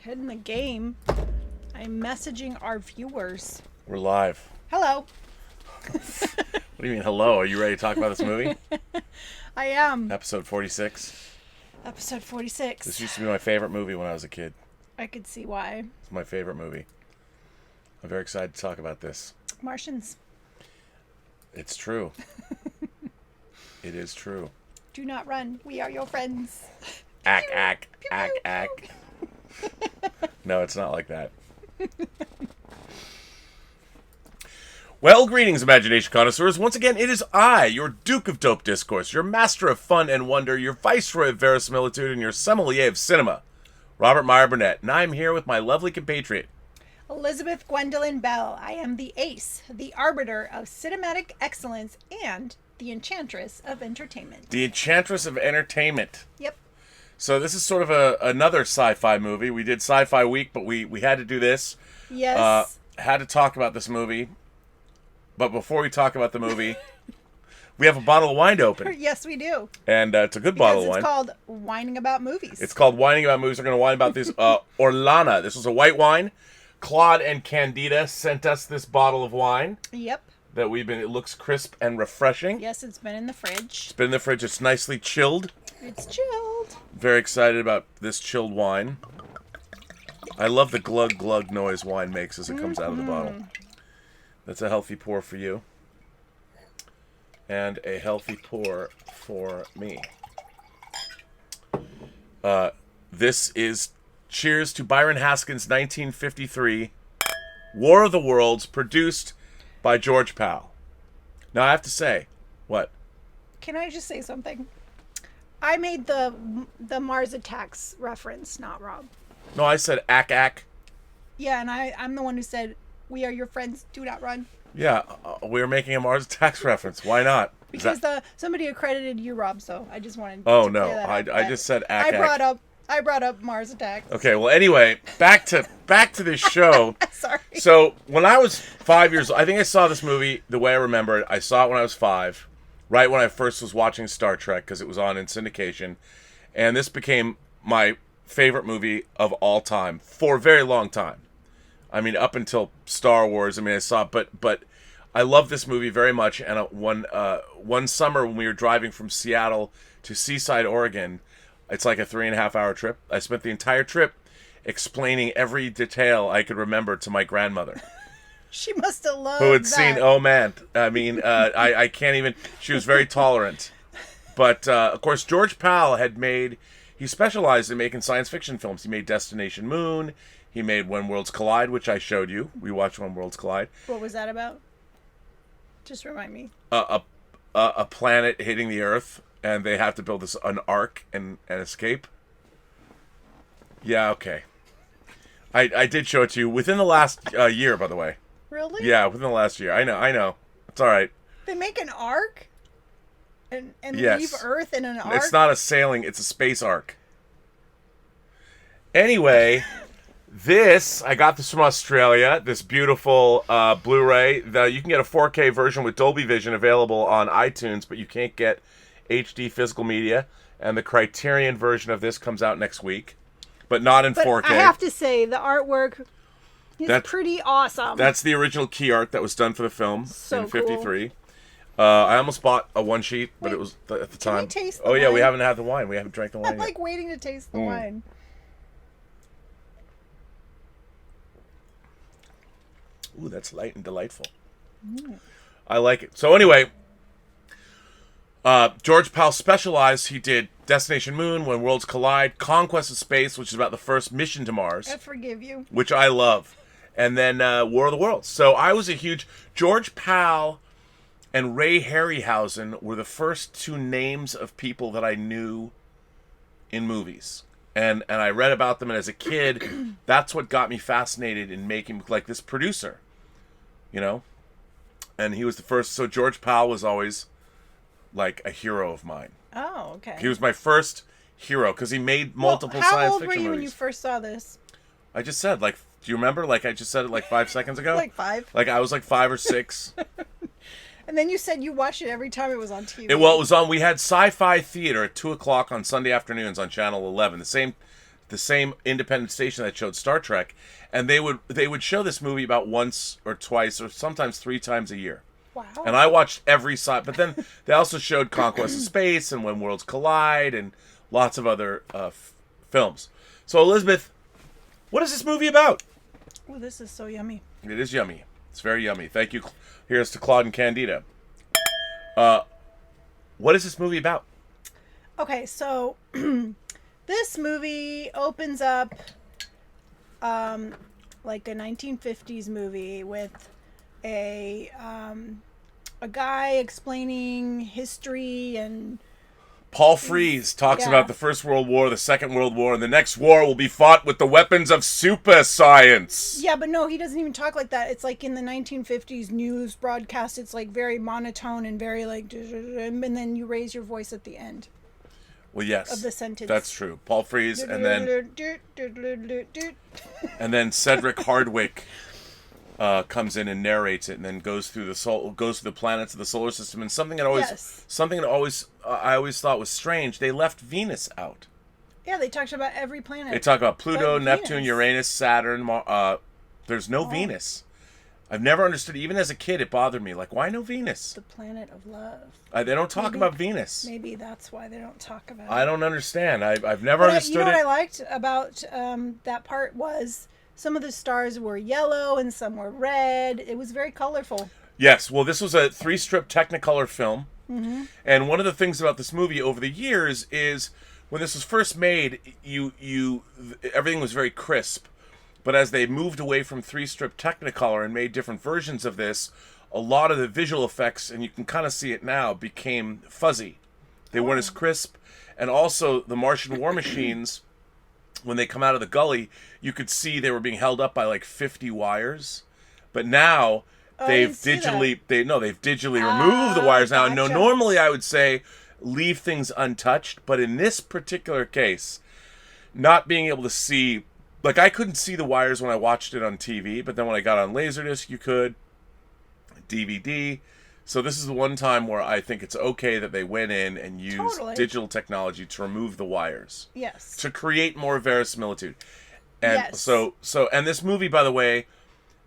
Head in the game. I'm messaging our viewers. We're live. Hello. What do you mean, hello? Are you ready to talk about this movie? I am. Episode 46. Episode 46. This used to be my favorite movie when I was a kid. I could see why. It's my favorite movie. I'm very excited to talk about this. Martians. It's true. It is true. Do not run. We are your friends. Ack. No, it's not like that. Well, greetings, imagination connoisseurs. Once again, it is I, your Duke of Dope Discourse, your master of fun and wonder, your viceroy of verisimilitude, and your sommelier of cinema, Robert Meyer Burnett, and I'm here with my lovely compatriot, Elizabeth Gwendolyn Bell. I am the ace, the arbiter of cinematic excellence, and the enchantress of entertainment. the enchantress of entertainment. Yep. So this is sort of another sci-fi movie. We did Sci-Fi Week, but we had to do this. Yes. Had to talk about this movie. But before we talk about the movie, we have a bottle of wine to open. Yes, we do. And it's a good bottle of Because wine. it's called Whining About Movies. It's called WINEning About Movies. We're going to whine about this Orlana. This was a white wine. Claude and Candida sent us this bottle of wine. Yep. That it looks crisp and refreshing. Yes, it's been in the fridge. It's been in the fridge. It's nicely chilled. It's chilled. Very excited about this chilled wine. I love the glug glug noise wine makes as it comes out of the bottle. That's a healthy pour for you. And a healthy pour for me. This is cheers to Byron Haskin's 1953 War of the Worlds, produced by George Pal. Now I have to say, what? Can I just say something? I made the Mars Attacks reference, not Rob. No, I said ack. Yeah, and I'm the one who said, "We are your friends. Do not run." Yeah, we're making a Mars Attacks reference. Why not? Because somebody accredited you, Rob. So I just wanted. Oh to no, clear that up. I just said ack. I brought up Mars Attacks. Okay, well anyway, back to this show. Sorry. So when I was 5 years old, I think I saw this movie the way I remember it. I saw it when I was 5, right when I first was watching Star Trek because it was on in syndication, and this became my favorite movie of all time for a very long time. I mean, up until Star Wars. I mean, I saw it, but I love this movie very much. And one summer when we were driving from Seattle to Seaside, Oregon, it's like a 3.5 hour trip. I spent the entire trip explaining every detail I could remember to my grandmother. She must have loved Who had that. seen, oh man, I mean, I can't even, she was very tolerant. But, of course, George Pal he specialized in making science fiction films. He made Destination Moon. He made When Worlds Collide, which I showed you. We watched When Worlds Collide. What was that about? Just remind me. A planet hitting the Earth, and they have to build an ark and escape. Yeah, okay. I did show it to you within the last year, by the way. Really? Yeah, within the last year. I know. It's all right. They make an ark? And Yes. leave Earth in an ark? It's not a sailing, it's a space ark. Anyway, I got this from Australia, this beautiful Blu-ray. You can get a 4K version with Dolby Vision available on iTunes, but you can't get HD physical media. And the Criterion version of this comes out next week, but not in 4K. I have to say, the artwork is pretty awesome. That's the original key art that was done for the film in 53. Cool. I almost bought a one sheet, but it was at the time. Can we taste the yeah, we wine? haven't had the wine. We haven't drank the wine I'm yet. like waiting to taste the wine. Ooh, that's light and delightful. I like it. So anyway, George Pal specialized. He did Destination Moon, When Worlds Collide, Conquest of Space, which is about the first mission to Mars. I forgive you. Which I love. And then War of the Worlds. So I was a huge... George Pal and Ray Harryhausen were the first two names of people that I knew in movies. And I read about them, and as a kid, that's what got me fascinated in making, like, this producer. You know? And he was the first... So George Pal was always, like, a hero of mine. Oh, okay. He was my first hero, because he made multiple science fiction movies. How old were you when you first saw this? I just said, like... Do you remember? Like, I just said it like 5 seconds ago? Like 5? Like, I was like 5 or 6. And then you said you watched it every time it was on TV. It was on, we had Sci-Fi Theater at 2 o'clock on Sunday afternoons on Channel 11. The same the same independent station that showed Star Trek, and they would show this movie about once or twice or sometimes 3 times a year. Wow. And I watched every side, but then they also showed Conquest of Space and When Worlds Collide and lots of other films. So Elizabeth, what is this movie about? Oh, this is so yummy. It is yummy. It's very yummy. Thank you. Here's to Claude and Candida. What is this movie about? Okay, so this movie opens up like a 1950s movie with a guy explaining history and Paul Frees talks about the First World War, the Second World War, and the next war will be fought with the weapons of super science. Yeah, but no, he doesn't even talk like that. It's like in the 1950s news broadcast, it's like very monotone and very like, and then you raise your voice at the end. Well, yes, of the sentence. That's true. Paul Frees, and then Cedric Hardwicke comes in and narrates it, and then goes through the planets of the solar system. And something that always I always thought was strange. They left Venus out. Yeah, they talked about every planet. They talk about Pluto, Neptune, Uranus, Saturn. There's no Venus. I've never understood. Even as a kid, it bothered me. Like, why no Venus? The planet of love. They don't talk about Venus. Maybe that's why they don't talk about it. I don't understand. I've never understood it. You know what I liked about that part was some of the stars were yellow and some were red. It was very colorful. Yes. Well, this was a 3-strip Technicolor film. Mm-hmm. And one of the things about this movie over the years is when this was first made, everything was very crisp. But as they moved away from 3-strip Technicolor and made different versions of this, a lot of the visual effects, and you can kind of see it now, became fuzzy. They weren't as crisp. And also, the Martian war machines, when they come out of the gully, you could see they were being held up by like 50 wires. But now, they've digitally removed the wires now. Gotcha. No, normally I would say leave things untouched. But in this particular case, not being able to see... Like, I couldn't see the wires when I watched it on TV, but then when I got on Laserdisc, you could. DVD. So this is the one time where I think it's okay that they went in and used digital technology to remove the wires. Yes. To create more verisimilitude. And yes. And this movie, by the way,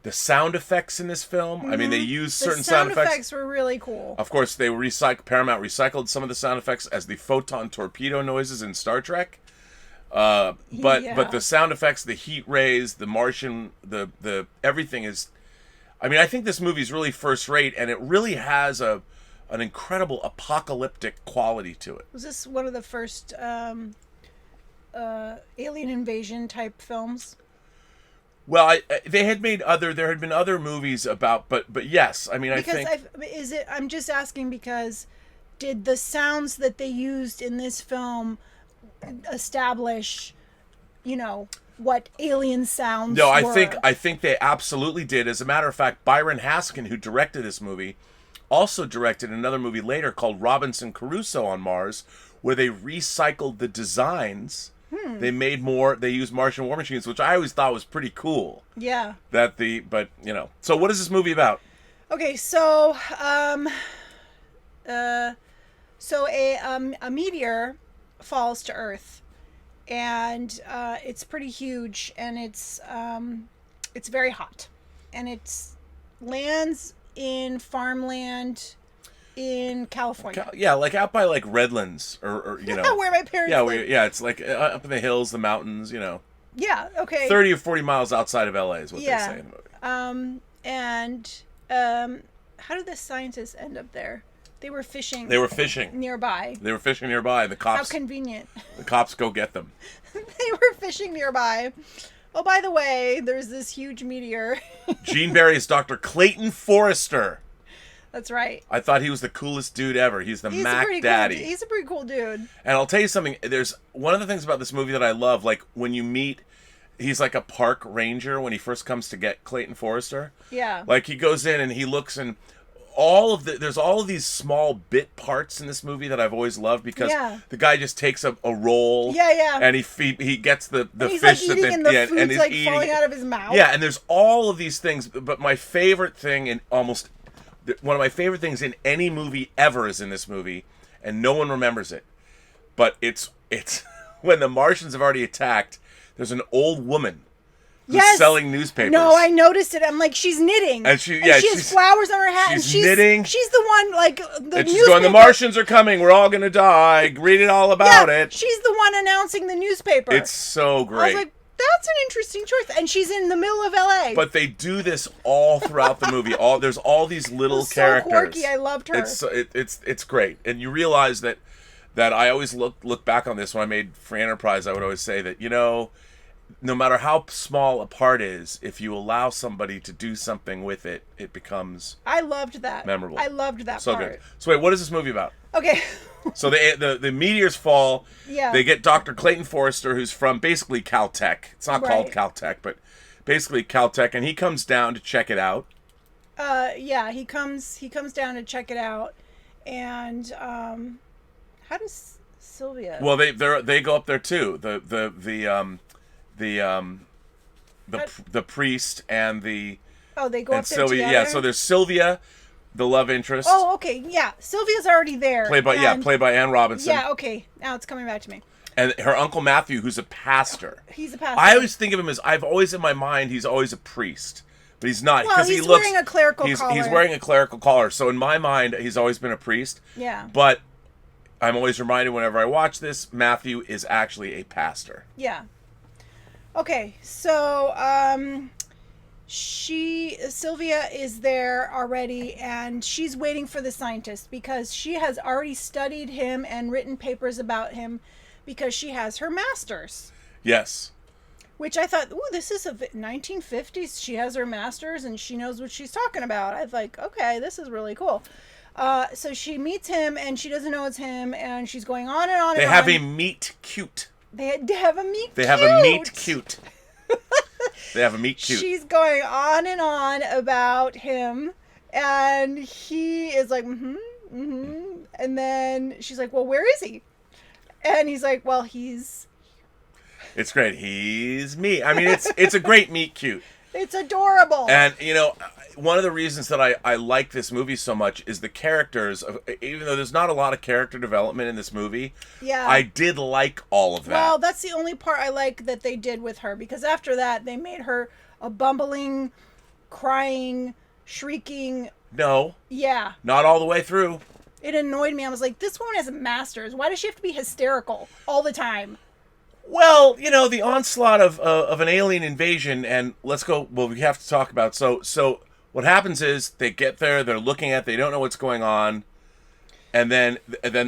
the sound effects in this film, I mean, they used certain sound effects. The sound effects were really cool. Of course, Paramount recycled some of the sound effects as the photon torpedo noises in Star Trek. But the sound effects, the heat rays, the Martian, the everything is... I mean, I think this movie is really first rate, and it really has an incredible apocalyptic quality to it. Was this one of the first alien invasion type films? Well, there had been other movies about, but yes, I mean, I'm just asking because did the sounds that they used in this film establish, what alien sounds were? I think they absolutely did. As a matter of fact, Byron Haskin, who directed this movie, also directed another movie later called Robinson Crusoe on Mars, where they recycled the designs. They used Martian war machines, which I always thought was pretty cool. Yeah. So what is this movie about? Okay, so a meteor falls to Earth, and it's pretty huge, and it's very hot, and it lands in farmland in California. Yeah, like out by like Redlands or where my parents live. It's like up in the hills, the mountains, Yeah, okay. 30 or 40 miles outside of LA is what they say in the movie. How did the scientists end up there? They were fishing nearby. The cops... How convenient. The cops go get them. They were fishing nearby. Oh, by the way, there's this huge meteor. Gene Barry's Dr. Clayton Forrester. That's right. I thought he was the coolest dude ever. He's Mac Daddy. He's a pretty cool dude. And I'll tell you something. There's one of the things about this movie that I love, like when you meet... He's like a park ranger when he first comes to get Clayton Forrester. Yeah. Like he goes in and he looks and... there's all of these small bit parts in this movie that I've always loved because the guy just takes a roll and he gets the fish like eating the food's like falling out of his mouth. Yeah, and there's all of these things, but my favorite thing one of my favorite things in any movie ever is in this movie, and no one remembers it. But it's when the Martians have already attacked there's an old woman who's Yes. selling newspapers. No, I noticed it. I'm like, she's knitting. And she has she's flowers on her hat. she's and she's knitting. She's the one, like, the And newspaper. she's going, the Martians are coming. We're all going to die. Read it all about it. She's the one announcing the newspaper. It's so great. I was like, that's an interesting choice. And she's in the middle of L.A. But they do this all throughout the movie. There's all these little characters. So quirky. I loved her. It's great. And you realize that I always look back on this when I made Free Enterprise. I would always say that, no matter how small a part is, if you allow somebody to do something with it, it becomes I loved that. Memorable. I loved that so part. good. So wait, what is this movie about? Okay. So the meteors fall. Yeah. They get Dr. Clayton Forrester, who's from basically Caltech. It's not called Right. Caltech, but basically Caltech, and he comes down to check it out. Yeah, he comes down to check it out. And how does Sylvia? Well, they go up there too. The priest and the they go and up there Sylvia. together? Yeah, so there's Sylvia, the love interest. Oh, okay. Yeah. Sylvia's already there. played by Ann Robinson. Yeah, okay. Now it's coming back to me. And her uncle Matthew, who's a pastor. He's a pastor. I always think of him as I've always in my mind he's always a priest, but he's not Well, because he's he looks wearing a clerical he's collar. wearing a clerical collar. So in my mind, he's always been a priest. Yeah. But I'm always reminded whenever I watch this, Matthew is actually a pastor. Yeah. Okay, so Sylvia is there already, and she's waiting for the scientist because she has already studied him and written papers about him because she has her master's. Yes. Which I thought, ooh, this is a 1950s. She has her master's and she knows what she's talking about. I was like, okay, this is really cool. So she meets him and she doesn't know it's him, and she's going on and on They and have on. a meet cute. They have a meet They cute. have a meet cute. They have a meet cute. She's going on and on about him, and he is like, and then she's like, well, where is he? And he's like, well, he's... It's great. He's me. I mean, it's a great meet cute. It's adorable. And, one of the reasons that I like this movie so much is the characters. Even though there's not a lot of character development in this movie, yeah, I did like all of that. Well, that's the only part I like that they did with her, because after that, they made her a bumbling, crying, shrieking... No. Yeah. Not all the way through. It annoyed me. I was like, this woman has a master's. Why does she have to be hysterical all the time? Well, the onslaught of an alien invasion, and let's go. Well, we have to talk about. So what happens is they get there, they're looking at, they don't know what's going on, and then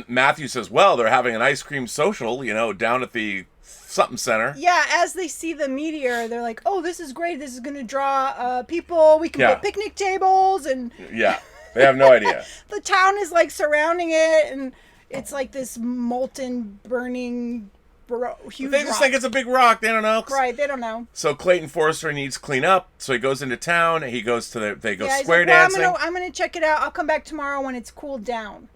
Matthew says, "Well, they're having an ice cream social, down at the something center." Yeah, as they see the meteor, they're like, "Oh, this is great. This is going to draw people. We can put picnic tables and." Yeah, they have no idea. The town is like surrounding it, and it's like this molten, burning. Huge they just rock. think it's a big rock. They don't know. Right, they don't know. So Clayton Forrester needs clean up. So he goes into town. He goes to they go he's square like, dancing. I'm gonna check it out. I'll come back tomorrow when it's cooled down.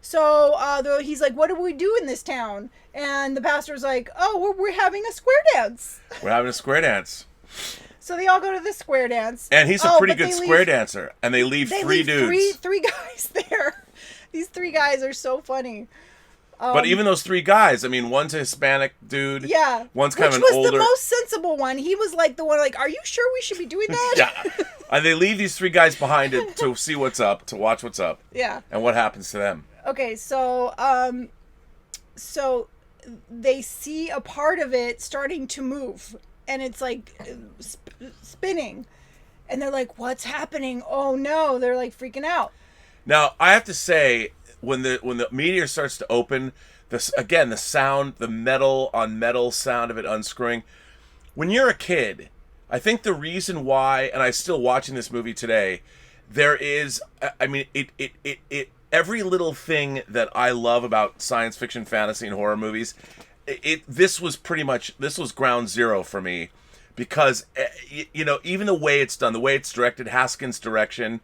So he's like, what do we do in this town? And the pastor's like, oh, we're having a square dance. We're having a square dance. So they all go to the square dance. And he's a pretty good square dancer. And they leave three dudes. Three guys there. These three guys are so funny. But even those three guys, I mean, one's a Hispanic dude. Yeah. One's kind of an older. Which was the most sensible one. He was like the one like, are you sure we should be doing that? Yeah. And they leave these three guys behind to see what's up, to watch what's up. Yeah. And what happens to them. Okay, so they see a part of it starting to move, and it's like spinning, and they're like, what's happening? Oh no, they're like freaking out. Now, I have to say, when the meteor starts to open, the sound, the metal on metal sound of it unscrewing. When you're a kid, I think the reason why, and I'm still watching this movie today, there is, I mean, it every little thing that I love about science fiction, fantasy, and horror movies, this was ground zero for me, because even the way it's done, the way it's directed, Haskin's direction.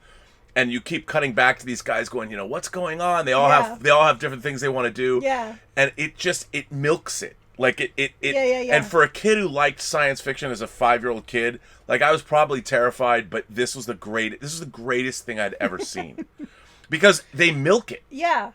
And you keep cutting back to these guys going, what's going on? They all have different things they want to do. Yeah. And it milks it. Like it. Yeah. And for a kid who liked science fiction as a 5-year-old kid, like I was probably terrified, but this was the greatest thing I'd ever seen. Because they milk it. Yeah.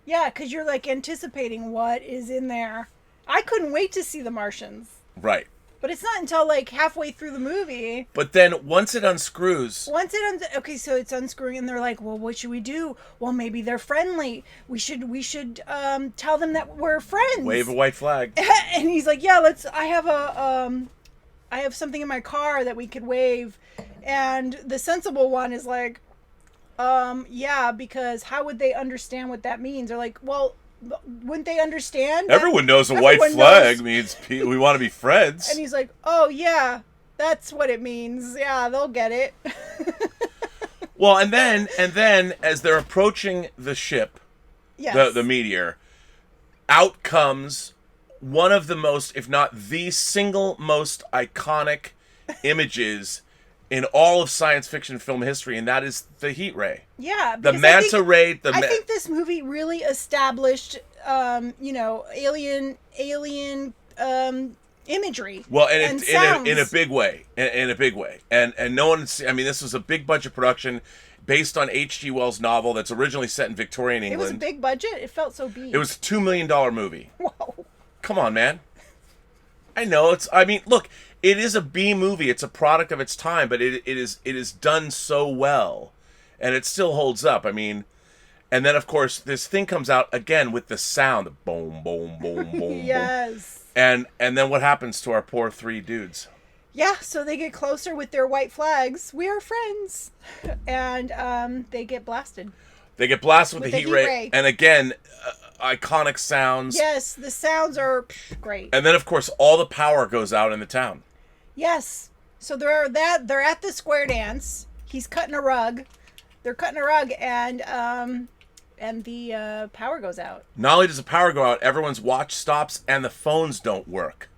Yeah, because you're like anticipating what is in there. I couldn't wait to see the Martians. Right. But it's not until like halfway through the movie. But then once it unscrews, Okay, so it's unscrewing, and they're like, "Well, what should we do? Well, maybe they're friendly. We should tell them that we're friends. wave a white flag. And he's like, "Yeah, let's. I have something in my car that we could wave." And the sensible one is like, yeah, because how would they understand what that means? They're like, well, wouldn't they understand? Everyone knows a white flag means we want to be friends. And he's like, oh, yeah, that's what it means. Yeah, they'll get it. Well, and then as they're approaching the ship, yes. the meteor, out comes one of the most, if not the single most iconic images in all of science fiction film history, and that is the heat ray. Yeah. The manta ray. I think this movie really established, alien imagery. Well, and in a big way. In a big way. And no one, I mean, this was a big budget production based on H.G. Wells' novel that's originally set in Victorian England. It was a big budget? It felt so big. It was a $2 million movie. Whoa. Come on, man. I know, look, it is a B movie. It's a product of its time, but it is done so well, and it still holds up. I mean, and then of course this thing comes out again with the sound, the boom, boom, boom, boom, yes. boom. And then what happens to our poor three dudes? Yeah, so they get closer with their white flags. We are friends, and they get blasted. They get blasted with the heat ray, and again, iconic sounds. Yes, the sounds are great. And then of course all the power goes out in the town. Yes. So they're at the square dance. He's cutting a rug. They're cutting a rug, and the power goes out. Not only does the power go out, everyone's watch stops and the phones don't work.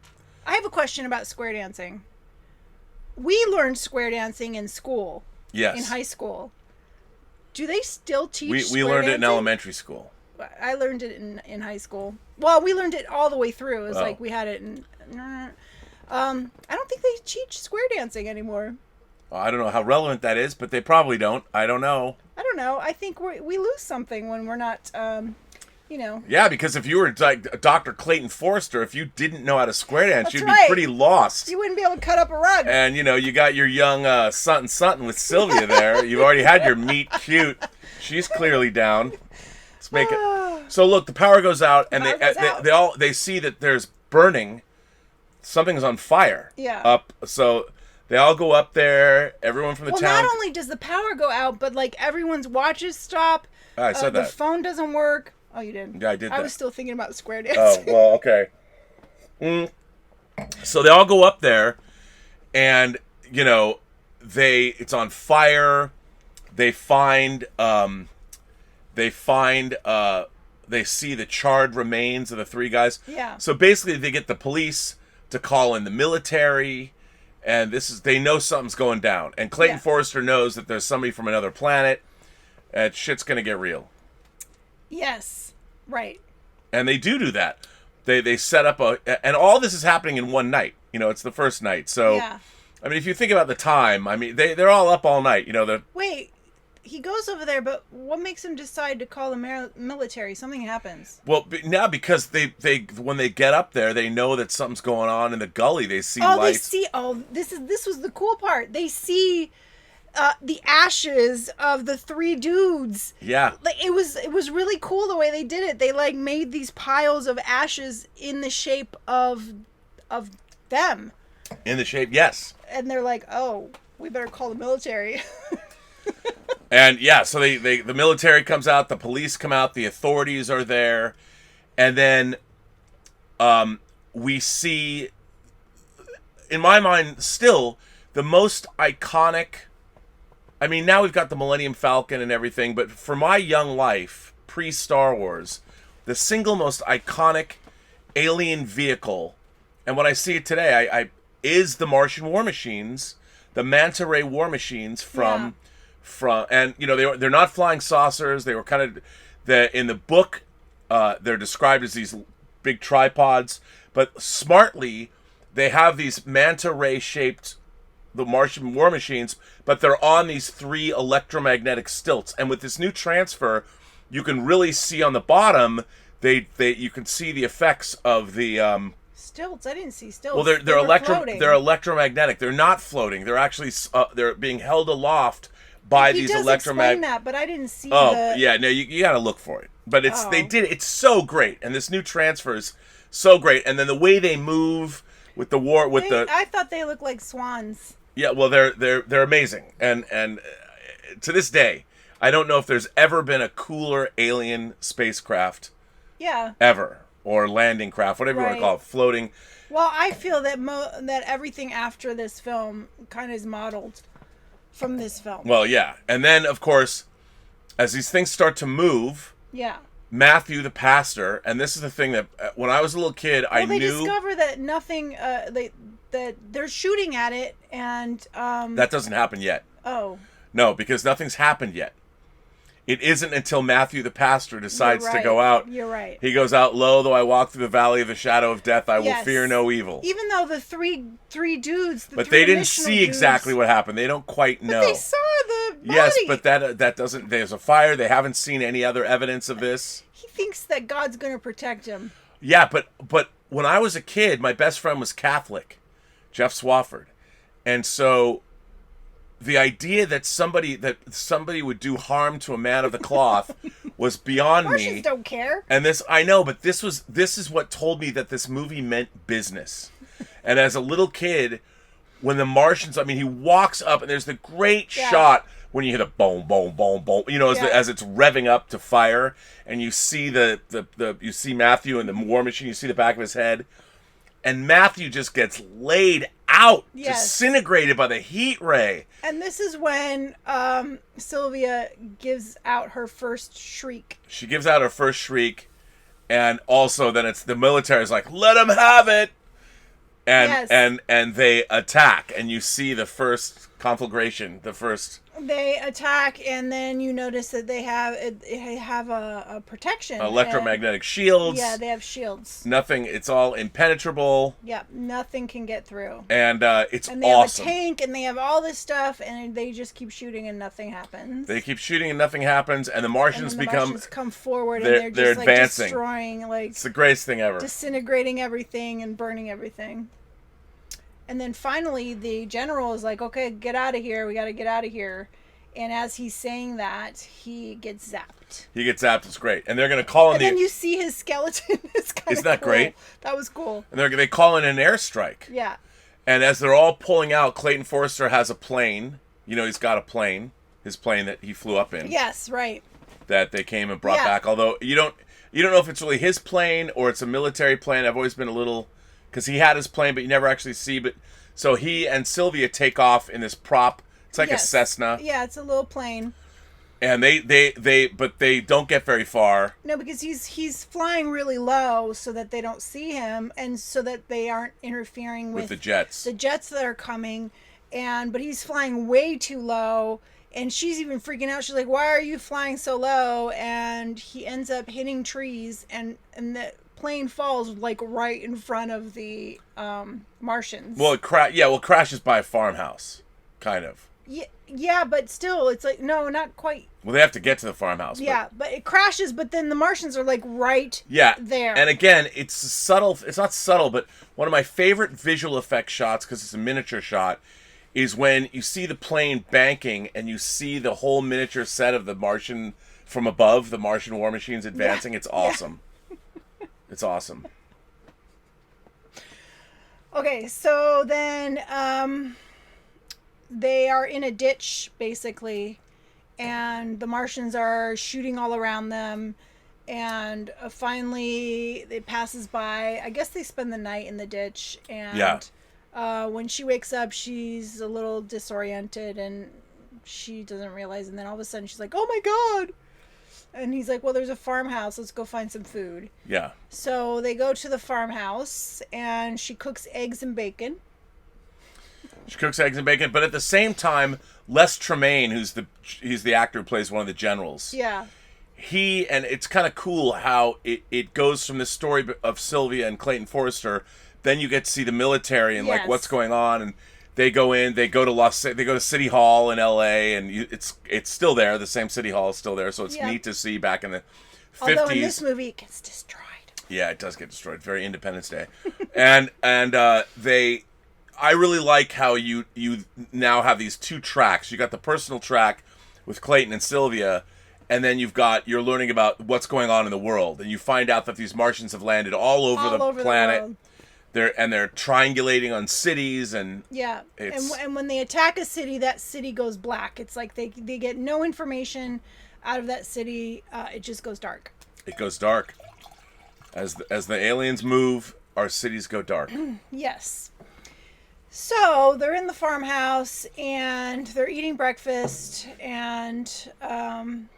I have a question about square dancing. We learned square dancing in school. Yes. In high school. Do they still teach we learned it in elementary school. I learned it in high school. Well, we learned it all the way through. It was like we had it in... I don't think they teach square dancing anymore. I don't know how relevant that is, but they probably don't. I don't know. I think we lose something when we're not, Yeah, because if you were like Dr. Clayton Forrester, if you didn't know how to square dance, That's you'd right. be pretty lost. You wouldn't be able to cut up a rug. And, you got your young Sutton with Sylvia there. You've already had your meet cute. She's clearly down. Let's make it. So, look, the power goes out, and they see that there's burning. Something's on fire. Yeah. So they all go up there. Everyone from the town. Well, not only does the power go out, but like everyone's watches stop. I said that. The phone doesn't work. Oh, you didn't. Yeah, I did. I was still thinking about square dancing. Oh, well, okay. So they all go up there, and it's on fire. They see the charred remains of the three guys. Yeah. So basically, they get the police to call in the military, and they know something's going down. And Clayton Forrester knows that there's somebody from another planet, and shit's gonna get real. Yes, right. And they do that. They set up and all this is happening in one night. It's the first night. So, yeah. I mean, if you think about the time, I mean, they're all up all night. Wait. He goes over there, but what makes him decide to call the military? Something happens. Well, now because they when they get up there, they know that something's going on in the gully. They see lights. This was the cool part. They see the ashes of the three dudes. Yeah. Like it was really cool the way they did it. They like made these piles of ashes in the shape of them. In the shape, yes. And they're like, "Oh, we better call the military." And yeah, so the military comes out, the police come out, the authorities are there, and then we see, in my mind, still the most iconic. I mean, now we've got the Millennium Falcon and everything, but for my young life, pre-Star Wars, the single most iconic alien vehicle, and when I see it today, I is the Martian war machines, the manta ray war machines from. And they're not flying saucers. They were kind of in the book. They're described as these big tripods, but smartly they have these manta ray shaped the Martian war machines, but they're on these three electromagnetic stilts. And with this new transfer, you can really see on the bottom you can see the effects of the Stilts. I didn't see stilts. Well, Floating. they're electromagnetic. They're not floating. They're actually they're being held aloft by these explain that, but I didn't see. Yeah, no, you got to look for it. But it's so great, and this new transfer is so great, and then the way they move with the I thought they looked like swans. Yeah, well, they're amazing, and to this day, I don't know if there's ever been a cooler alien spacecraft. Yeah. Ever, or landing craft, whatever you want to call it, floating. Well, I feel that that everything after this film kind of is modeled from this film. Well, yeah, and then of course, as these things start to move, yeah, Matthew the pastor, and this is the thing that when I was a little kid, I knew they discover that nothing. That they're shooting at it, and that doesn't happen yet. Oh. No, because nothing's happened yet. It isn't until Matthew the pastor decides to go out. You're right. He goes out, lo, though I walk through the valley of the shadow of death, I will fear no evil. Even though the three dudes, but they didn't see exactly what happened. They don't quite know. But they saw the body. Yes, but that doesn't. There's a fire. They haven't seen any other evidence of this. He thinks that God's going to protect him. Yeah, but when I was a kid, my best friend was Catholic, Jeff Swafford, and so the idea that somebody would do harm to a man of the cloth was beyond Martians me. Don't care. And I know, but this is what told me that this movie meant business. And as a little kid, when the Martians, I mean, he walks up and there's the great shot when you hear the boom, boom, boom, boom, as it's revving up to fire, and you see you see Matthew in the war machine, you see the back of his head, and Matthew just gets laid out, disintegrated by the heat ray. And this is when Sylvia gives out her first shriek. She gives out her first shriek, and also then it's the military's like, let him have it. And they attack, and you see the first conflagration, They attack, and then you notice that they have a protection. Electromagnetic shields. Yeah, they have shields. Nothing, it's all impenetrable. Yeah, nothing can get through. And it's and they awesome. have a tank, and they have all this stuff, and they just keep shooting, and nothing happens. They keep shooting, and nothing happens, and the Martians come forward, and they're just advancing. Destroying, it's the greatest thing ever. Disintegrating everything and burning everything. And then finally, the general is like, okay, get out of here. We got to get out of here. And as he's saying that, he gets zapped. It's great. And they're going to call in and then you see his skeleton. It's kind of Isn't that cool. great? That was cool. And they call in an airstrike. Yeah. And as they're all pulling out, Clayton Forrester has a plane. He's got a plane. His plane that he flew up in. Yes, right. That they came and brought back. Although you don't know if it's really his plane or it's a military plane. I've always been a little... Because he had his plane, but you never actually see. But so he and Sylvia take off in this prop. It's like a Cessna. Yeah, it's a little plane. And they don't get very far. No, because he's flying really low so that they don't see him, and so that they aren't interfering with the jets. The jets that are coming, but he's flying way too low. And she's even freaking out. She's like, "Why are you flying so low?" And he ends up hitting trees, and the plane falls like right in front of the Martians. Well, it crashes by a farmhouse, kind of. Yeah, but still, it's like, no, not quite. Well, they have to get to the farmhouse. Yeah, but it crashes, but then the Martians are like right there. And again, it's subtle. It's not subtle, but one of my favorite visual effect shots, because it's a miniature shot, is when you see the plane banking and you see the whole miniature set of the Martian from above, the Martian war machines advancing. Yeah. It's awesome. Yeah. It's awesome. Okay, so then they are in a ditch, basically, and the Martians are shooting all around them, and finally it passes by. I guess they spend the night in the ditch, and when she wakes up, she's a little disoriented, and she doesn't realize, and then all of a sudden she's like, oh my God! And he's like, well, there's a farmhouse. Let's go find some food. Yeah. So they go to the farmhouse, and she cooks eggs and bacon. But at the same time, Les Tremayne, he's the actor who plays one of the generals. Yeah. And it's kind of cool how it goes from the story of Sylvia and Clayton Forrester, then you get to see the military and like what's going on, and they go to City Hall in L.A. and it's still there. The same City Hall is still there, so it's neat to see back in the 50s. Although in this movie, it gets destroyed. Yeah, it does get destroyed. Very Independence Day. and I really like how you now have these two tracks. You got the personal track with Clayton and Sylvia, and then you're learning about what's going on in the world, and you find out that these Martians have landed all over the planet. They're triangulating on cities, and and when they attack a city, that city goes black. It's like they get no information out of that city. It just goes dark. It goes dark. As the aliens move, our cities go dark. Yes. So they're in the farmhouse and they're eating breakfast, and then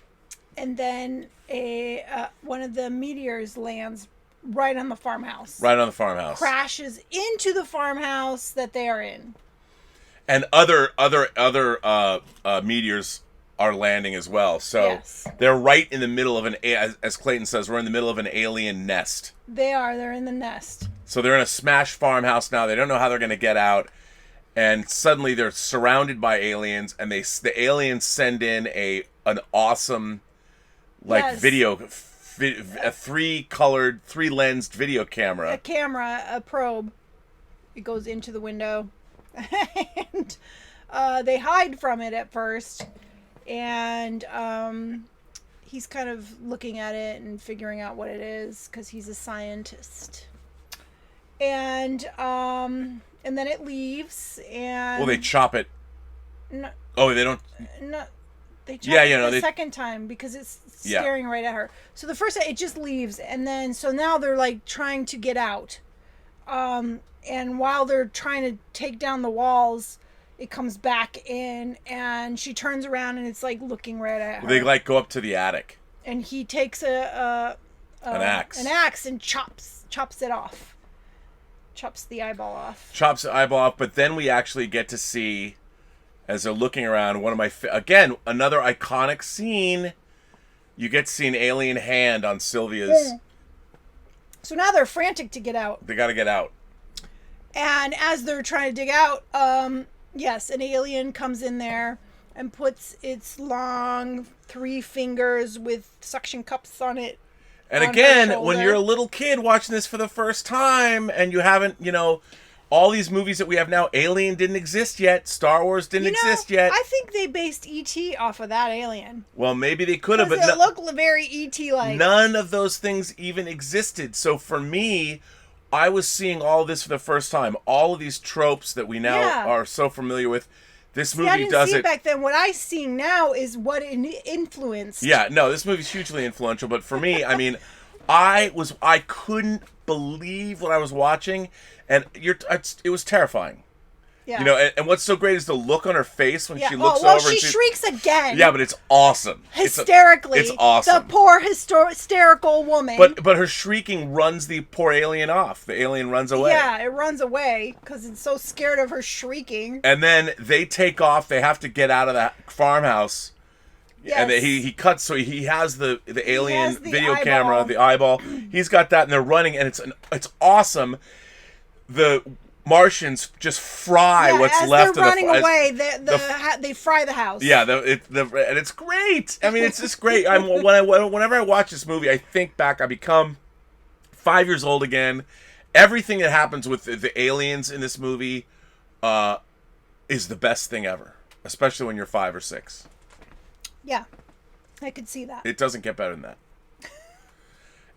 one of the meteors lands right on the farmhouse. Right on the farmhouse. Crashes into the farmhouse that they are in. And other meteors are landing as well. So they're right in the middle of as Clayton says, we're in the middle of an alien nest. They're in the nest. So they're in a smashed farmhouse now. They don't know how they're going to get out. And suddenly they're surrounded by aliens, and the aliens send in an awesome video, a three-colored, three-lensed video camera. A probe. It goes into the window. And they hide from it at first. And he's kind of looking at it and figuring out what it is because he's a scientist. And then it leaves, and well, they chop it. No. Oh, they don't. No, they chop it the second time because it's Yeah. staring right at her. So the first time it just leaves, and then so now they're like trying to get out. And while they're trying to take down the walls, it comes back in, and she turns around, and it's like looking right at her. They like go up to the attic. And he takes an axe and chops it off. Chops the eyeball off. Chops the eyeball off, but then we actually get to see, as they're looking around, one of my again another iconic scene. You get to see an alien hand on Sylvia's. Yeah. So now they're frantic to get out. They got to get out. And as they're trying to dig out, yes, an alien comes in there and puts its long 3 fingers with suction cups on it. And again, when you're a little kid watching this for the first time and you haven't, all these movies that we have now, Alien didn't exist yet, Star Wars didn't exist yet. I think they based E.T. off of that alien. Well, maybe they could have, but it looked very E.T.-like. None of those things even existed. So for me, I was seeing all this for the first time. All of these tropes that we now are so familiar with. This movie I didn't does see it it back then. What I see now is what it influenced. Yeah, no, this movie's hugely influential. But for me, I mean, I couldn't believe what I was watching, and it was terrifying. Yeah. And what's so great is the look on her face when she looks over. She shrieks again. Yeah, but it's awesome. Hysterically. It's awesome. The poor hysterical woman. But her shrieking runs the poor alien off. The alien runs away. Yeah, it runs away because it's so scared of her shrieking. And then they take off. They have to get out of that farmhouse. Yes. And he cuts, so he has the alien video camera, the eyeball. He's got that, and they're running, and it's awesome. The Martians just fry what's left of the... As they're running away, they fry the house. Yeah, and it's great. I mean, it's just great. Whenever I watch this movie, I think back. I become 5 years old again. Everything that happens with the aliens in this movie is the best thing ever, especially when you're 5 or 6. Yeah, I could see that. It doesn't get better than that.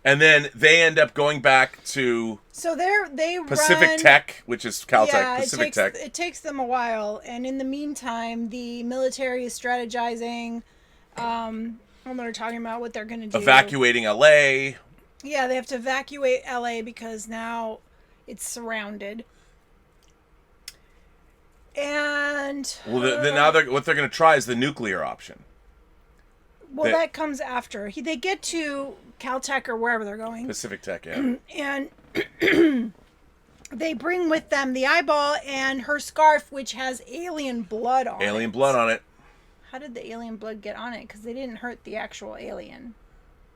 And then they end up going back to they Pacific Tech, which is Caltech, Pacific Tech. It takes them a while, and in the meantime, the military is strategizing. They're talking about what they're going to do. Evacuating LA. Yeah, they have to evacuate LA because now it's surrounded. And now what they're going to try is the nuclear option. Well, that comes after. They get to Caltech or wherever they're going. Pacific Tech, yeah. And they bring with them the eyeball and her scarf, which has alien blood on it. Alien blood on it. How did the alien blood get on it? Because they didn't hurt the actual alien.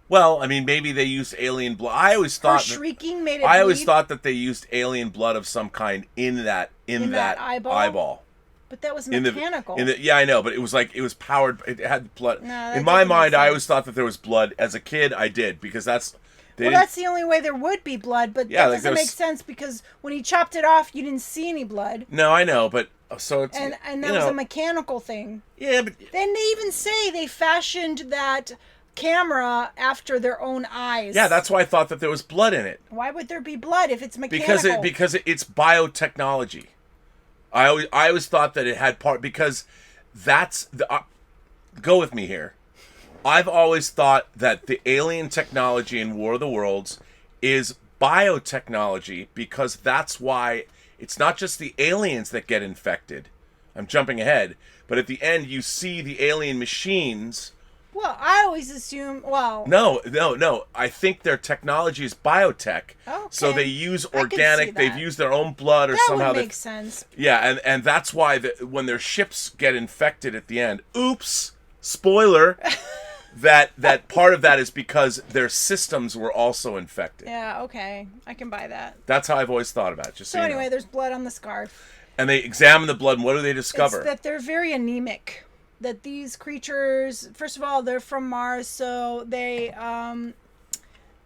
Well, I mean, maybe they used alien blood. I always thought shrieking made it. I always thought that they used alien blood of some kind in that eyeball. But that was mechanical. Yeah, I know, but it was powered. It had blood. In my mind, I always thought that there was blood. As a kid, I did, because that's They Well, didn't- that's the only way there would be blood, but Yeah, that like doesn't make sense because when he chopped it off, you didn't see any blood. No, I know, but so it's And that you was know, a mechanical thing. yeah, but Then they even say they fashioned that camera after their own eyes. yeah, that's why I thought that there was blood in it. Why would there be blood if it's mechanical? Because it's biotechnology. I always thought that it had part because that's the go with me here. I've always thought that the alien technology in War of the Worlds is biotechnology because that's why it's not just the aliens that get infected. I'm jumping ahead, but at the end you see the alien machines. Well, I always assume. Well, No. I think their technology is biotech. Okay. So they use I can organic. see They've that. used their own blood or that somehow. would make sense. Yeah, and that's why when their ships get infected at the end, oops, spoiler, that part of that is because their systems were also infected. Yeah, okay. I can buy that. That's how I've always thought about it. Just so So you know. anyway, there's blood on the scarf. And they examine the blood, and what do they discover? It's that they're very anemic. That these creatures, first of all, they're from Mars, so they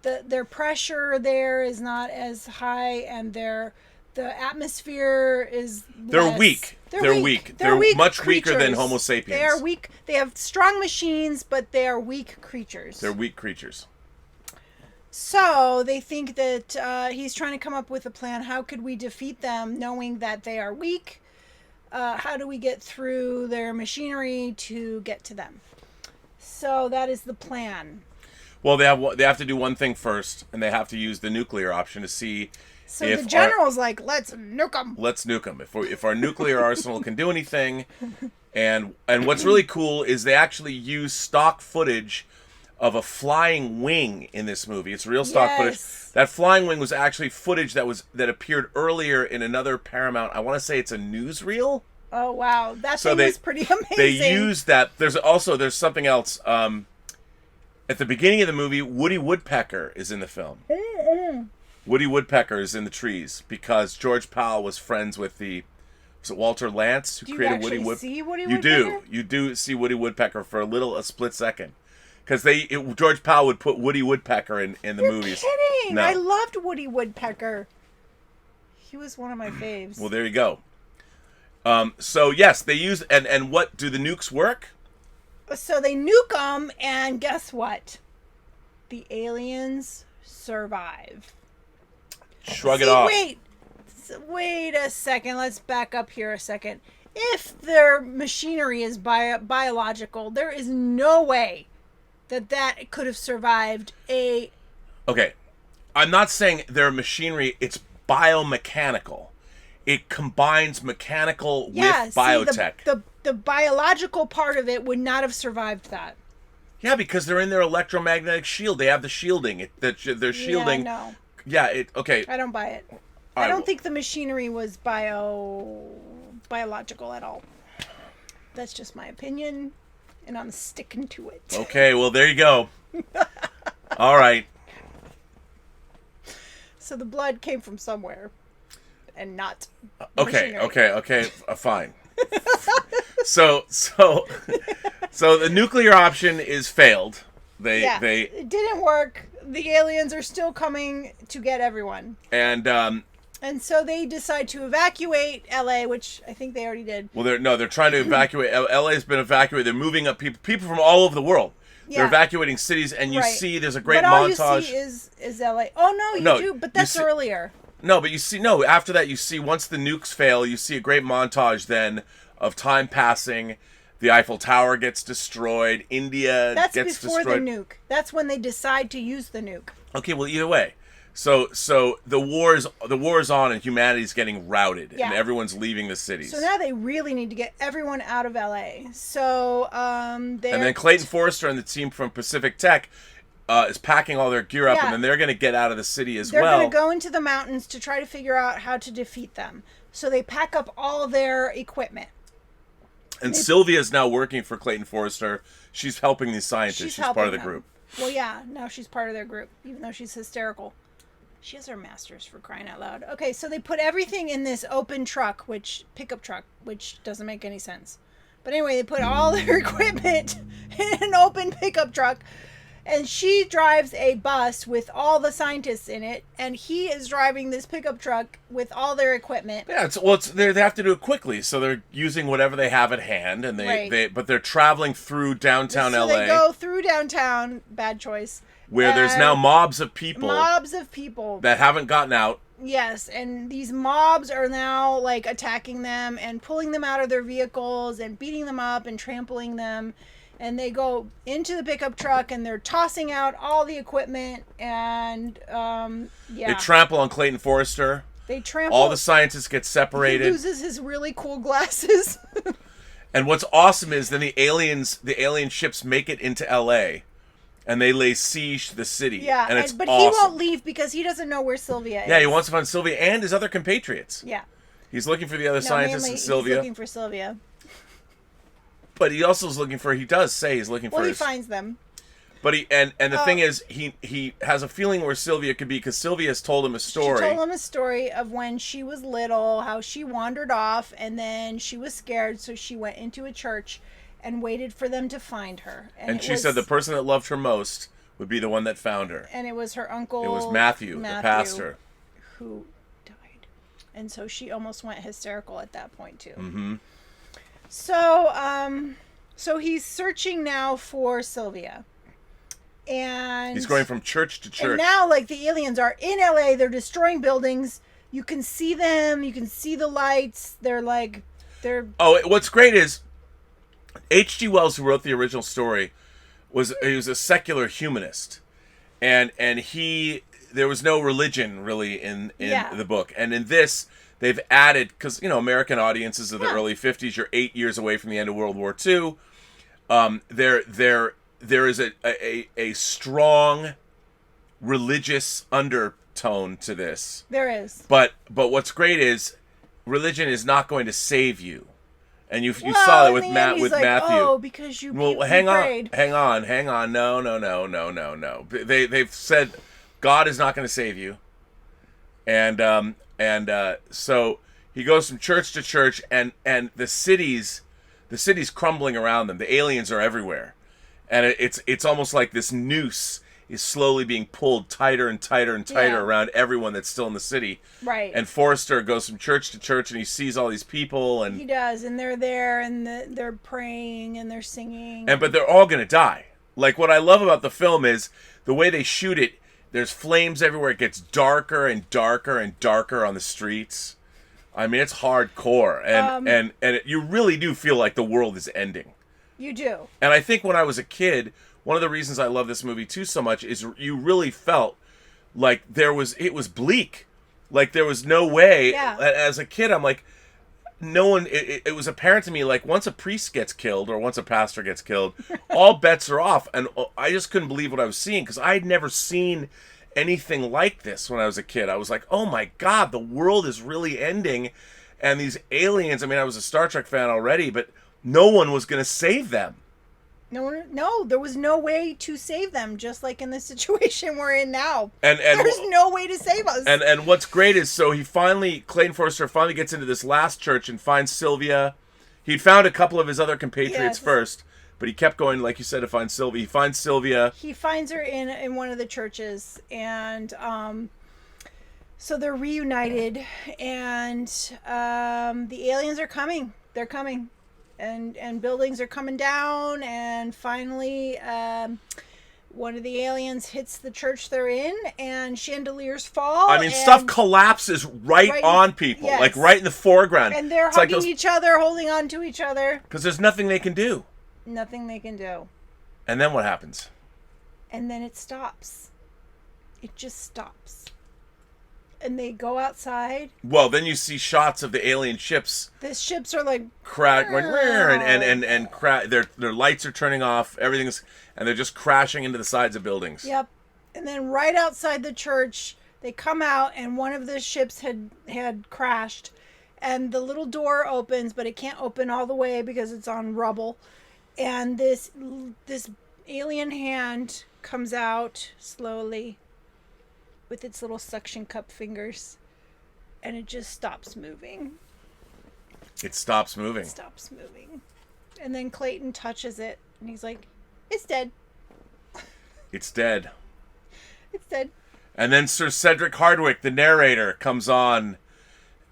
their pressure there is not as high, and the atmosphere is They're less. weak. They're weak. They're much weaker than creatures. Homo sapiens. They are weak. They have strong machines, but they are weak creatures. They're weak creatures. So they think that he's trying to come up with a plan. How could we defeat them, knowing that they are weak? How do we get through their machinery to get to them? So that is the plan. Well, they have to do one thing first, and they have to use the nuclear option to see So if the general's like, let's nuke them. let's nuke them. If our nuclear arsenal can do anything, and what's really cool is they actually use stock footage of a flying wing in this movie. It's real stock footage. Yes. That flying wing was actually footage that appeared earlier in another Paramount. I want to say it's a newsreel. Oh, wow. That So thing was pretty amazing. They used that. There's something else. At the beginning of the movie, Woody Woodpecker is in the film. Woody Woodpecker is in the trees because George Powell was friends with was it Walter Lantz who Do you created actually Woody Woodpecker? see Woody You Woodpecker? do. You do see Woody Woodpecker for a split second. Because George Powell would put Woody Woodpecker in the You're movies. kidding. No. I loved Woody Woodpecker. He was one of my faves. Well, there you go. So yes, they use and what do the nukes work? So they nuke them, and guess what? The aliens survive. Shrug it off. Wait a second. Let's back up here a second. If their machinery is biological, there is no way that could have survived a... Okay, I'm not saying their machinery. It's biomechanical. It combines mechanical with biotech. The biological part of it would not have survived that. Yeah, because they're in their electromagnetic shield. They have the shielding. Their shielding. Yeah, no. Yeah. Okay. I don't buy it. I don't think the machinery was biological at all. That's just my opinion, and I'm sticking to it. Okay. Well, there you go. All right. So the blood came from somewhere, and not. Okay. Machinery. Fine. So the nuclear option is failed. It didn't work. The aliens are still coming to get everyone. And so they decide to evacuate LA, which I think they already did. Well, they're trying to evacuate. LA's been evacuated. They're moving up people from all over the world. Yeah. They're evacuating cities, and you see there's a great but all montage. you see is LA. Oh no, you do, but that's earlier. No, but after that you see once the nukes fail, you see a great montage then of time passing. The Eiffel Tower gets destroyed. India gets destroyed. That's before the nuke. That's when they decide to use the nuke. Okay, well either way. So the war is on and humanity's getting routed and everyone's leaving the cities. So now they really need to get everyone out of LA. So and then Clayton Forrester and the team from Pacific Tech is packing all their gear up and then they're going to get out of the city as well. They're going to go into the mountains to try to figure out how to defeat them. So they pack up all their equipment. And Sylvia's now working for Clayton Forrester. She's helping these scientists. She's part of the group. Well, yeah, now she's part of their group, even though she's hysterical. She has her master's, for crying out loud. Okay, so they put everything in this open pickup truck, which doesn't make any sense. But anyway, they put all their equipment in an open pickup truck, And she drives a bus with all the scientists in it, and he is driving this pickup truck with all their equipment. Yeah, they have to do it quickly, so they're using whatever they have at hand, and but they're traveling through downtown LA. So they go through downtown, bad choice. Where there's now mobs of people. Mobs of people. That haven't gotten out. Yes, and these mobs are now, like, attacking them and pulling them out of their vehicles and beating them up and trampling them. And they go into the pickup truck and they're tossing out all the equipment and, They trample on Clayton Forrester. They trample. All the scientists get separated. He loses his really cool glasses. And what's awesome is then the alien ships make it into LA. And they lay siege to the city. Yeah, and it's but awesome. he won't leave because he doesn't know where Sylvia is. Yeah, he wants to find Sylvia and his other compatriots. Yeah. He's looking for the other scientists and Sylvia. He's looking for Sylvia. But he also is looking for. He does say he's looking for. Well, he finds them. But the thing is, he has a feeling where Sylvia could be because Sylvia has told him a story. She told him a story of when she was little, how she wandered off, and then she was scared, so she went into a church and waited for them to find her. And she said the person that loved her most would be the one that found her. And it was her uncle. It was Matthew, the pastor, who died, and so she almost went hysterical at that point too. Mm-hmm. So he's searching now for Sylvia. And he's going from church to church. And now, like, the aliens are in LA. They're destroying buildings. You can see them. You can see the lights. Oh, what's great is H.G. Wells, who wrote the original story, was a secular humanist, and there was no religion really in the book, and in this they've added, because American audiences of the early 50s, you're 8 years away from the end of World War II. There is a strong religious undertone to this. There is. But what's great is religion is not going to save you. And you saw that with Matthew. Oh, because you hang prayed. on. No. They've said God is not going to save you. And so he goes from church to church, and the city's crumbling around them. The aliens are everywhere. And it's almost like this noose is slowly being pulled tighter and tighter and tighter around everyone that's still in the city. Right. And Forrester goes from church to church, and he sees all these people, and he does, and they're there, and they're praying, and they're singing. But they're all gonna die. Like, what I love about the film is the way they shoot it. There's flames everywhere. It gets darker and darker and darker on the streets. I mean, it's hardcore, and you really do feel like the world is ending. You do. And I think when I was a kid, one of the reasons I love this movie too so much is you really felt like it was bleak. Like there was no way. Yeah. As a kid, I'm like, no one, it was apparent to me, like once a priest gets killed or once a pastor gets killed, all bets are off. And I just couldn't believe what I was seeing because I had never seen anything like this when I was a kid. I was like, oh my God, the world is really ending. And these aliens, I mean, I was a Star Trek fan already, but no one was going to save them. No, there was no way to save them, just like in the situation we're in now. And there's no way to save us. And what's great is, so Clayton Forrester finally gets into this last church and finds Sylvia. He'd found a couple of his other compatriots first, but he kept going, like you said, to find Sylvia. He finds Sylvia. He finds her in one of the churches, and so they're reunited, and the aliens are coming. They're coming. And buildings are coming down, and finally one of the aliens hits the church they're in, and chandeliers fall. I mean, stuff collapses right on people, like right in the foreground. And they're hugging each other, holding on to each other. Because there's nothing they can do. Nothing they can do. And then what happens? And then it stops. It just stops. And they go outside. Well, then you see shots of the alien ships. The ships are like crack, going, and their lights are turning off. Everything's, and they're just crashing into the sides of buildings. Yep. And then right outside the church, they come out, and one of the ships had crashed, and the little door opens, but it can't open all the way because it's on rubble. And this alien hand comes out slowly with its little suction cup fingers, and it just stops moving. It stops moving. It stops moving. And then Clayton touches it, and he's like, it's dead. It's dead. It's dead. And then Sir Cedric Hardwicke, the narrator, comes on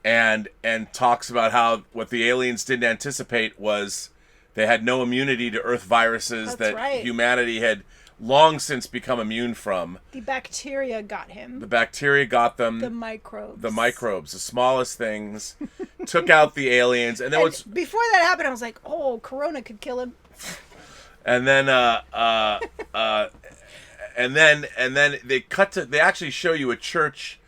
and talks about how what the aliens didn't anticipate was they had no immunity to Earth viruses That's right. Humanity had long since become immune from. The bacteria got him. The bacteria got them. The microbes. The microbes, the smallest things, took out the aliens. And then before that happened, I was like, oh, Corona could kill him. And then and then they actually show you a church,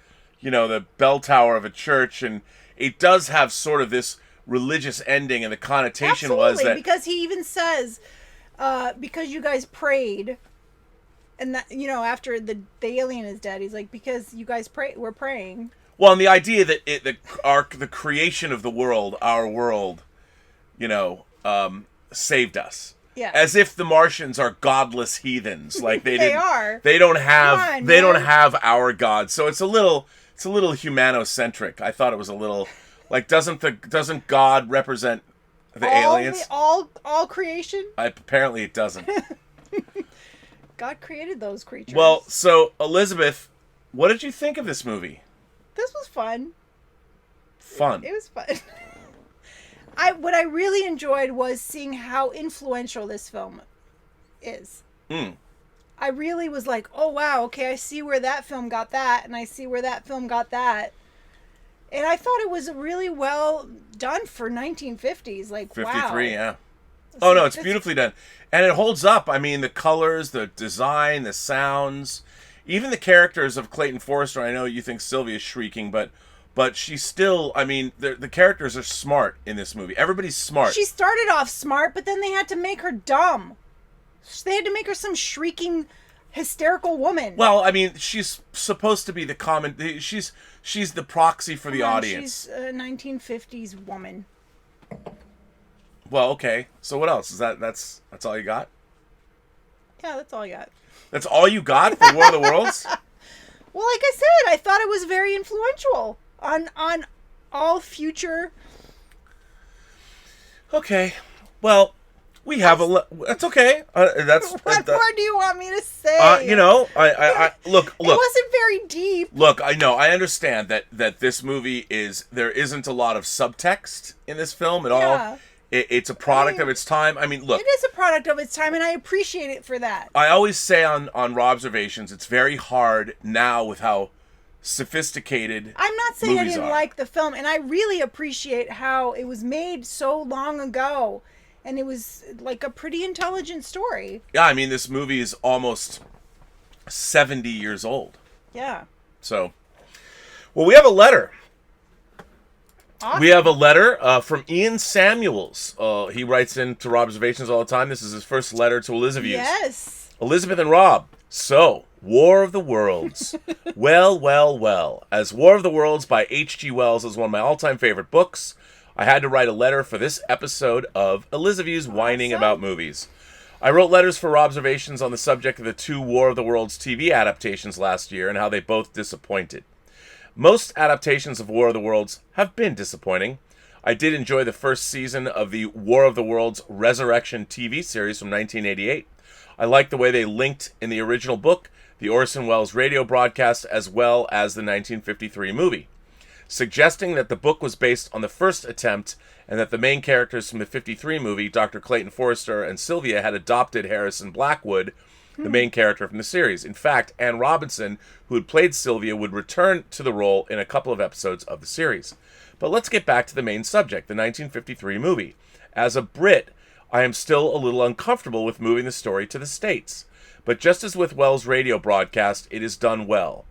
the bell tower of a church, and it does have sort of this religious ending, and the connotation was that because he even says, because you guys prayed, and that after the alien is dead, he's like, because you guys we're praying. Well, and the idea that the creation of the world, our world, saved us. Yeah. As if the Martians are godless heathens, like they are. They don't have our God, so it's a little humanocentric. I thought it was a little like doesn't God represent the aliens? All creation? Apparently it doesn't. God created those creatures. Well, so Elizabeth, what did you think of this movie? This was fun. Fun. It was fun. What I really enjoyed was seeing how influential this film is. I really was like, oh wow, okay, I see where that film got that, and I see where that film got that. And I thought it was really well done for 1950s. Like, 53, wow. Yeah. Oh no, it's beautifully done. And it holds up. I mean, the colors, the design, the sounds, even the characters of Clayton Forrester. I know you think Sylvia's shrieking, but she's still, I mean, the characters are smart in this movie. Everybody's smart. She started off smart, but then they had to make her dumb. They had to make her some shrieking, hysterical woman. Well, I mean, she's supposed to be the common, she's the proxy for the audience. She's a 1950s woman. Well, okay. So what else? Is that's all you got? Yeah, that's all I got. That's all you got for War of the Worlds? Well, like I said, I thought it was very influential on all future. Okay. Well, we have that's okay. What more do you want me to say? I look. It wasn't very deep. Look, I know. I understand that this movie there isn't a lot of subtext in this film at all. It's a product of its time. I mean, look. It is a product of its time, and I appreciate it for that. I always say on Robservations, it's very hard now with how sophisticated I'm not saying I didn't are. like the film, and I really appreciate how it was made so long ago, and it was like a pretty intelligent story. Yeah, I mean, this movie is almost 70 years old. Yeah. So, well, we have a letter. Awesome. We have a letter from Ian Samuels. He writes into Robservations all the time. This is his first letter to Elizabeth. Yes. Elizabeth and Rob. So, War of the Worlds. Well. As War of the Worlds by H.G. Wells is one of my all-time favorite books, I had to write a letter for this episode of Elizabeth's Whining About Movies. I wrote letters for Robservations on the subject of the 2 War of the Worlds TV adaptations last year and how they both disappointed. Most adaptations of War of the Worlds have been disappointing. I did enjoy the first season of the War of the Worlds Resurrection TV series from 1988. I liked the way they linked in the original book, the Orson Welles radio broadcast, as well as the 1953 movie. Suggesting that the book was based on the first attempt and that the main characters from the 53 movie, Dr. Clayton Forrester and Sylvia, had adopted Harrison Blackwood, the main character from the series. In fact, Anne Robinson, who had played Sylvia, would return to the role in a couple of episodes of the series. But let's get back to the main subject, the 1953 movie. As a Brit, I am still a little uncomfortable with moving the story to the States. But just as with Wells' radio broadcast, it is done well.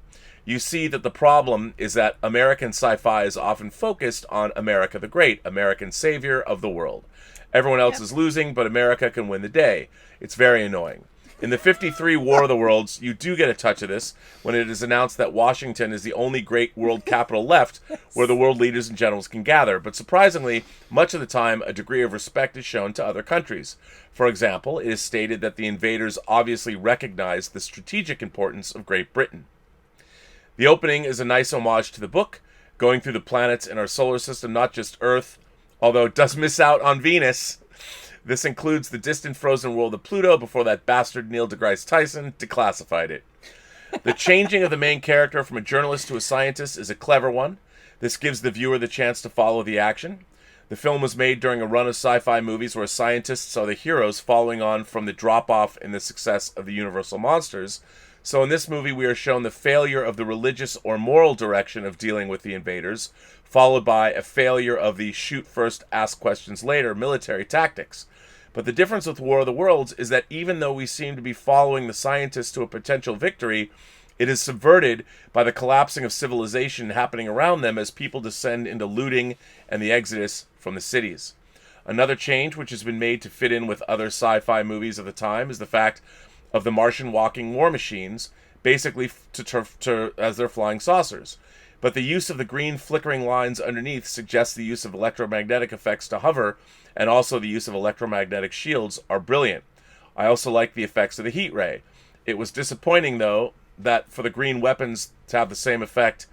You see that the problem is that American sci-fi is often focused on America the Great, American savior of the world. Everyone else is losing, but America can win the day. It's very annoying. In the 53 War of the Worlds, you do get a touch of this when it is announced that Washington is the only great world capital left where the world leaders and generals can gather. But surprisingly, much of the time, a degree of respect is shown to other countries. For example, it is stated that the invaders obviously recognize the strategic importance of Great Britain. The opening is a nice homage to the book, going through the planets in our solar system, not just Earth, although it does miss out on Venus. This includes the distant frozen world of Pluto before that bastard Neil deGrasse Tyson declassified it. The changing of the main character from a journalist to a scientist is a clever one. This gives the viewer the chance to follow the action. The film was made during a run of sci-fi movies where scientists are the heroes following on from the drop-off in the success of the Universal monsters. So in this movie, we are shown the failure of the religious or moral direction of dealing with the invaders, followed by a failure of the shoot first, ask questions later military tactics. But the difference with War of the Worlds is that even though we seem to be following the scientists to a potential victory, it is subverted by the collapsing of civilization happening around them as people descend into looting and the exodus from the cities. Another change, which has been made to fit in with other sci-fi movies of the time, is the fact of the Martian walking war machines, basically as their flying saucers. But the use of the green flickering lines underneath suggests the use of electromagnetic effects to hover, and also the use of electromagnetic shields are brilliant. I also like the effects of the heat ray. It was disappointing, though, that for the green weapons to have the same effect,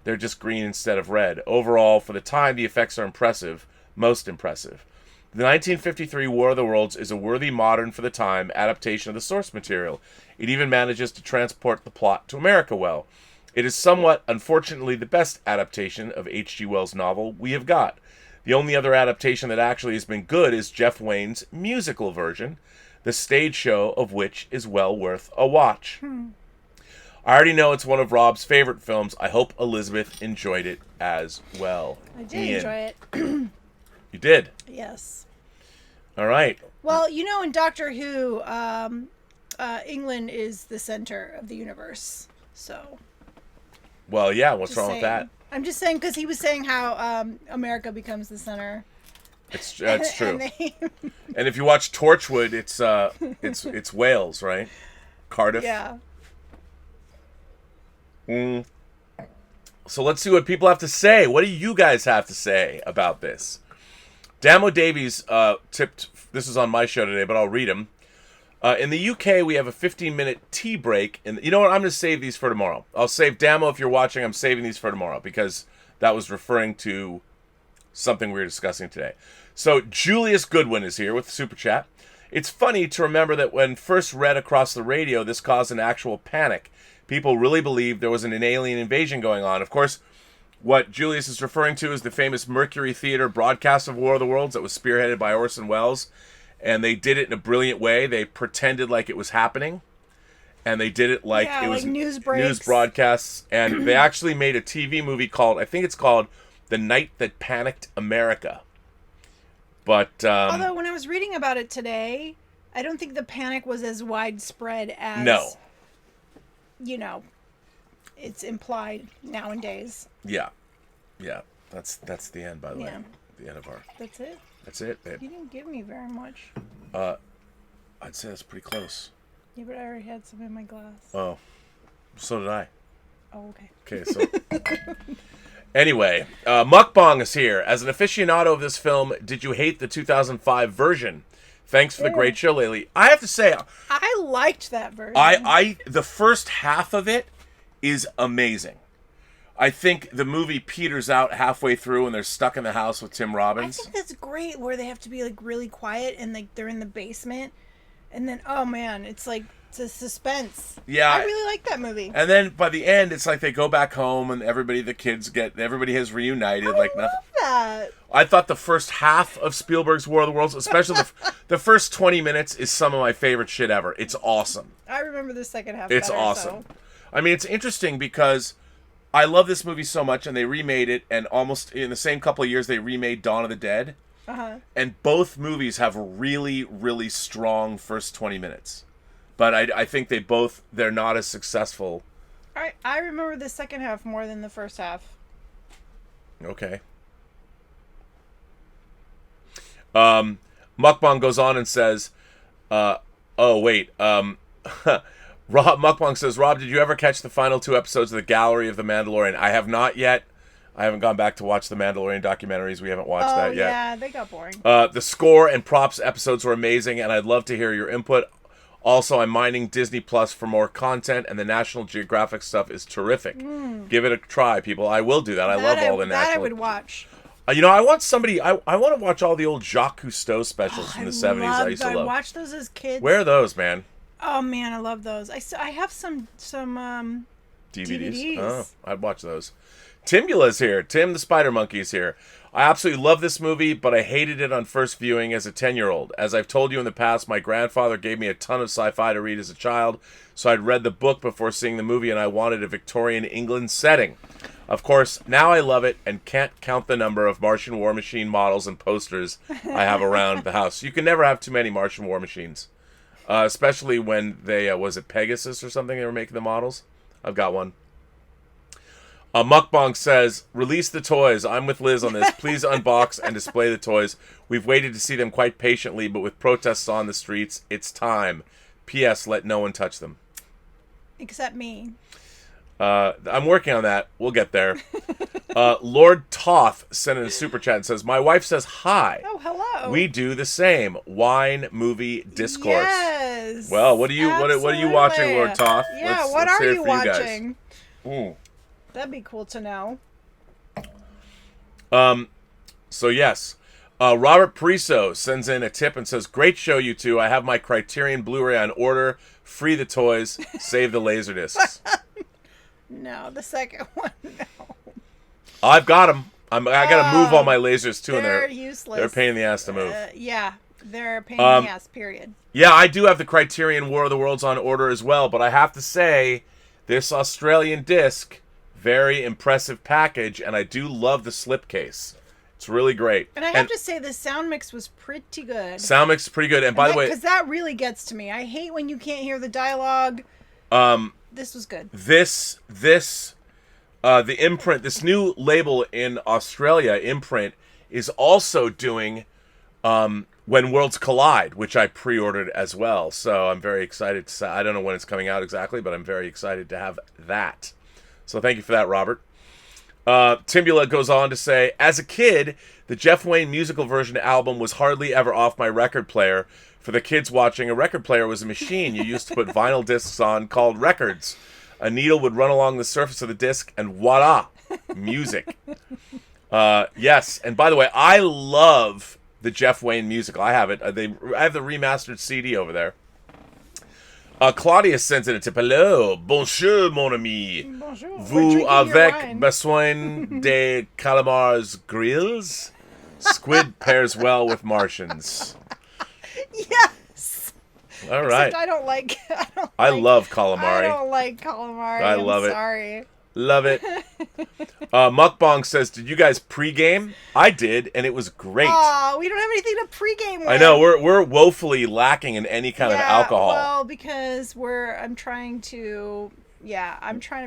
they're just green instead of red. Overall, for the time, the effects are impressive, most impressive. The 1953 War of the Worlds is a worthy modern for the time adaptation of the source material. It even manages to transport the plot to America well. It is somewhat, unfortunately, the best adaptation of H.G. Wells' novel we have got. The only other adaptation that actually has been good is Jeff Wayne's musical version, the stage show of which is well worth a watch. I already know it's one of Rob's favorite films. I hope Elizabeth enjoyed it as well. I did enjoy it. You did? Yes. All right. Well, you know, in Doctor Who, England is the center of the universe. So. Well, yeah. What's wrong with that? I'm just saying because he was saying how America becomes the center. It's true. And if you watch Torchwood, it's Wales, right? Cardiff. Yeah. So let's see what people have to say. What do you guys have to say about this? Damo Davies tipped, this is on my show today, but I'll read him. In the UK, we have a 15-minute tea break. And you know what? I'm going to save these for tomorrow. I'll save Damo if you're watching. I'm saving these for tomorrow because that was referring to something we were discussing today. So Julius Goodwin is here with the Super Chat. It's funny to remember that when first read across the radio, this caused an actual panic. People really believed there was an alien invasion going on. Of course, what Julius is referring to is the famous Mercury Theater broadcast of War of the Worlds that was spearheaded by Orson Welles. And they did it in a brilliant way. They pretended like it was happening. And they did it like it was news broadcasts. And they actually made a TV movie called, I think it's called The Night That Panicked America. But although when I was reading about it today, I don't think the panic was as widespread as you know, it's implied nowadays. Yeah. That's the end, by the way. The end of our. That's it. That's it, babe. You didn't give me very much. I'd say that's pretty close. Yeah, but I already had some in my glass. Oh, so did I. Oh, okay. Okay, so anyway, Mukbang is here. As an aficionado of this film, did you hate the 2005 version? Thanks for the great show lately. I have to say, I liked that version. The first half of it is amazing. I think the movie peters out halfway through and they're stuck in the house with Tim Robbins. I think that's great where they have to be like really quiet and like they're in the basement. And then, oh man, it's like it's a suspense. Yeah. I really like that movie. And then by the end, it's like they go back home and everybody has reunited. I like love nothing. that. I thought the first half of Spielberg's War of the Worlds, especially the first 20 minutes, is some of my favorite shit ever. It's awesome. I remember the second half. It's better, awesome. So. I mean, it's interesting because I love this movie so much, and they remade it, and almost in the same couple of years, they remade Dawn of the Dead. Uh-huh. And both movies have really, really strong first 20 minutes. But I think they're not as successful. I remember the second half more than the first half. Okay. Mukbang goes on and says, Mukbang says, Rob, did you ever catch the final 2 episodes of The Gallery of the Mandalorian? I have not yet. I haven't gone back to watch the Mandalorian documentaries. We haven't watched that yet. Yeah, they got boring. The score and props episodes were amazing, and I'd love to hear your input. Also, I'm mining Disney Plus for more content, and the National Geographic stuff is terrific. Give it a try, people. I will do that. I love all the National. That I would watch. I want somebody. I want to watch all the old Jacques Cousteau specials from the 70s. I used to love. I watched those as kids. Where are those, man? Oh man, I love those. I have some DVDs. Oh, I'd watch those. Timbula's here. Tim the Spider Monkey's here. I absolutely love this movie, but I hated it on first viewing as a 10-year-old. As I've told you in the past, my grandfather gave me a ton of sci-fi to read as a child, so I'd read the book before seeing the movie, and I wanted a Victorian England setting. Of course, now I love it and can't count the number of Martian War Machine models and posters I have around the house. You can never have too many Martian War Machines, especially when they, was it Pegasus or something they were making the models? I've got one. Mukbang says, release the toys. I'm with Liz on this. Please unbox and display the toys. We've waited to see them quite patiently, but with protests on the streets, it's time. P.S. Let no one touch them. Except me. I'm working on that. We'll get there. Lord Toth sent in a super chat and says, my wife says hi. Oh, hello. We do the same. Wine movie discourse. Yes. Well, what are you watching, Lord Toth? Yeah, what are you watching? That'd be cool to know. So yes. Robert Priso sends in a tip and says, great show, you two. I have my Criterion Blu-ray on order. Free the toys. Save the Laserdiscs. No, the second one, no. I've got them. I got to move all my lasers too. They're and useless. They're a pain in the ass to move. Yeah, they're a pain in the ass, period. Yeah, I do have the Criterion War of the Worlds on order as well, but I have to say, this Australian disc, very impressive package, and I do love the slipcase. It's really great. And I have to say, the sound mix was pretty good. Sound mix is pretty good, and by the way... Because that really gets to me. I hate when you can't hear the dialogue. This was good. The imprint, this new label in Australia, Imprint, is also doing When Worlds Collide, which I pre-ordered as well. So I'm very excited to say, I don't know when it's coming out exactly, but I'm very excited to have that. So thank you for that, Robert. Timbula goes on to say, as a kid, the Jeff Wayne musical version album was hardly ever off my record player. For the kids watching, a record player was a machine you used to put vinyl discs on called records. A needle would run along the surface of the disc, and voila, music. Yes, and by the way, I love the Jeff Wayne musical. I have it. I have the remastered CD over there. Claudia sends in a tip. Hello, bonjour, mon ami. Bonjour. Vous avec besoin de calamars grilles? Squid pairs well with Martians. Yes. All right. Except I love calamari. I don't like calamari. I love it. Sorry. Love it. Mukbang says, did you guys pregame? I did, and it was great. Oh, we don't have anything to pregame with. I know, we're woefully lacking in any kind of alcohol. Well, because I'm trying to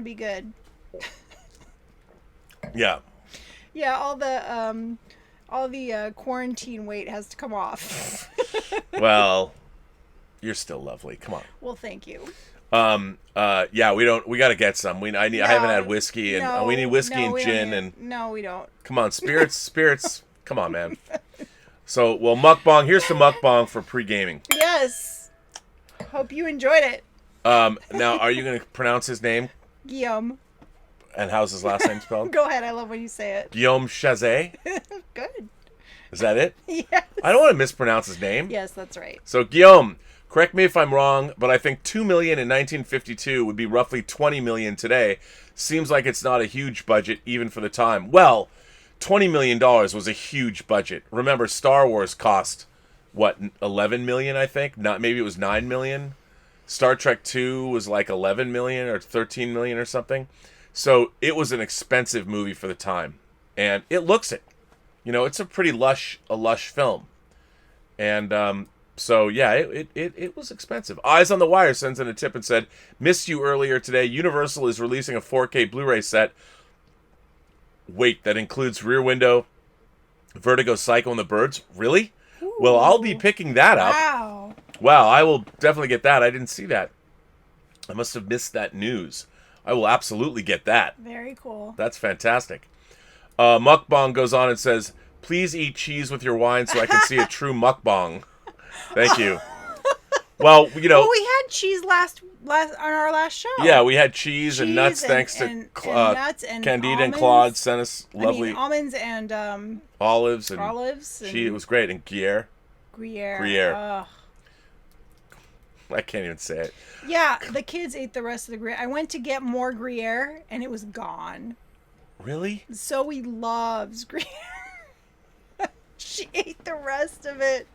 be good. Yeah. Yeah, all the quarantine weight has to come off. Well, you're still lovely. Come on. Well, thank you. Yeah, we got to get some. I haven't had whiskey, and we need whiskey and gin. No, we don't. Come on, spirits. Come on, man. So, well, mukbang. Here's the mukbang for pre-gaming. Yes. Hope you enjoyed it. Now, are you going to pronounce his name? Guillaume. And how's his last name spelled? Go ahead. I love when you say it. Guillaume Chazet. Good. Is that it? Yes. I don't want to mispronounce his name. Yes, that's right. So, Guillaume, correct me if I'm wrong, but I think $2 million in 1952 would be roughly $20 million today. Seems like it's not a huge budget even for the time. Well, $20 million was a huge budget. Remember, Star Wars cost, what, $11 million, I think? Maybe it was $9 million. Star Trek 2 was like $11 million or $13 million or something. So it was an expensive movie for the time. And it looks it. You know, it's a pretty lush film. And so, yeah, it was expensive. Eyes on the Wire sends in a tip and said, missed you earlier today. Universal is releasing a 4K Blu-ray set. Wait, that includes Rear Window, Vertigo, Psycho, and the Birds? Really? Ooh. Well, I'll be picking that up. Wow, I will definitely get that. I didn't see that. I must have missed that news. I will absolutely get that. Very cool. That's fantastic. Mukbang goes on and says, please eat cheese with your wine so I can see a true mukbang. Thank you. Well, you know. Well, we had cheese last on our last show. Yeah, we had cheese and nuts, thanks to nuts and Candida almonds. and Claude sent us lovely almonds and olives. And it was great. And Gruyere. Ugh. I can't even say it. Yeah, the kids ate the rest of the Gruyere. I went to get more Gruyere, and it was gone. Really? Zoe loves Gruyere. She ate the rest of it.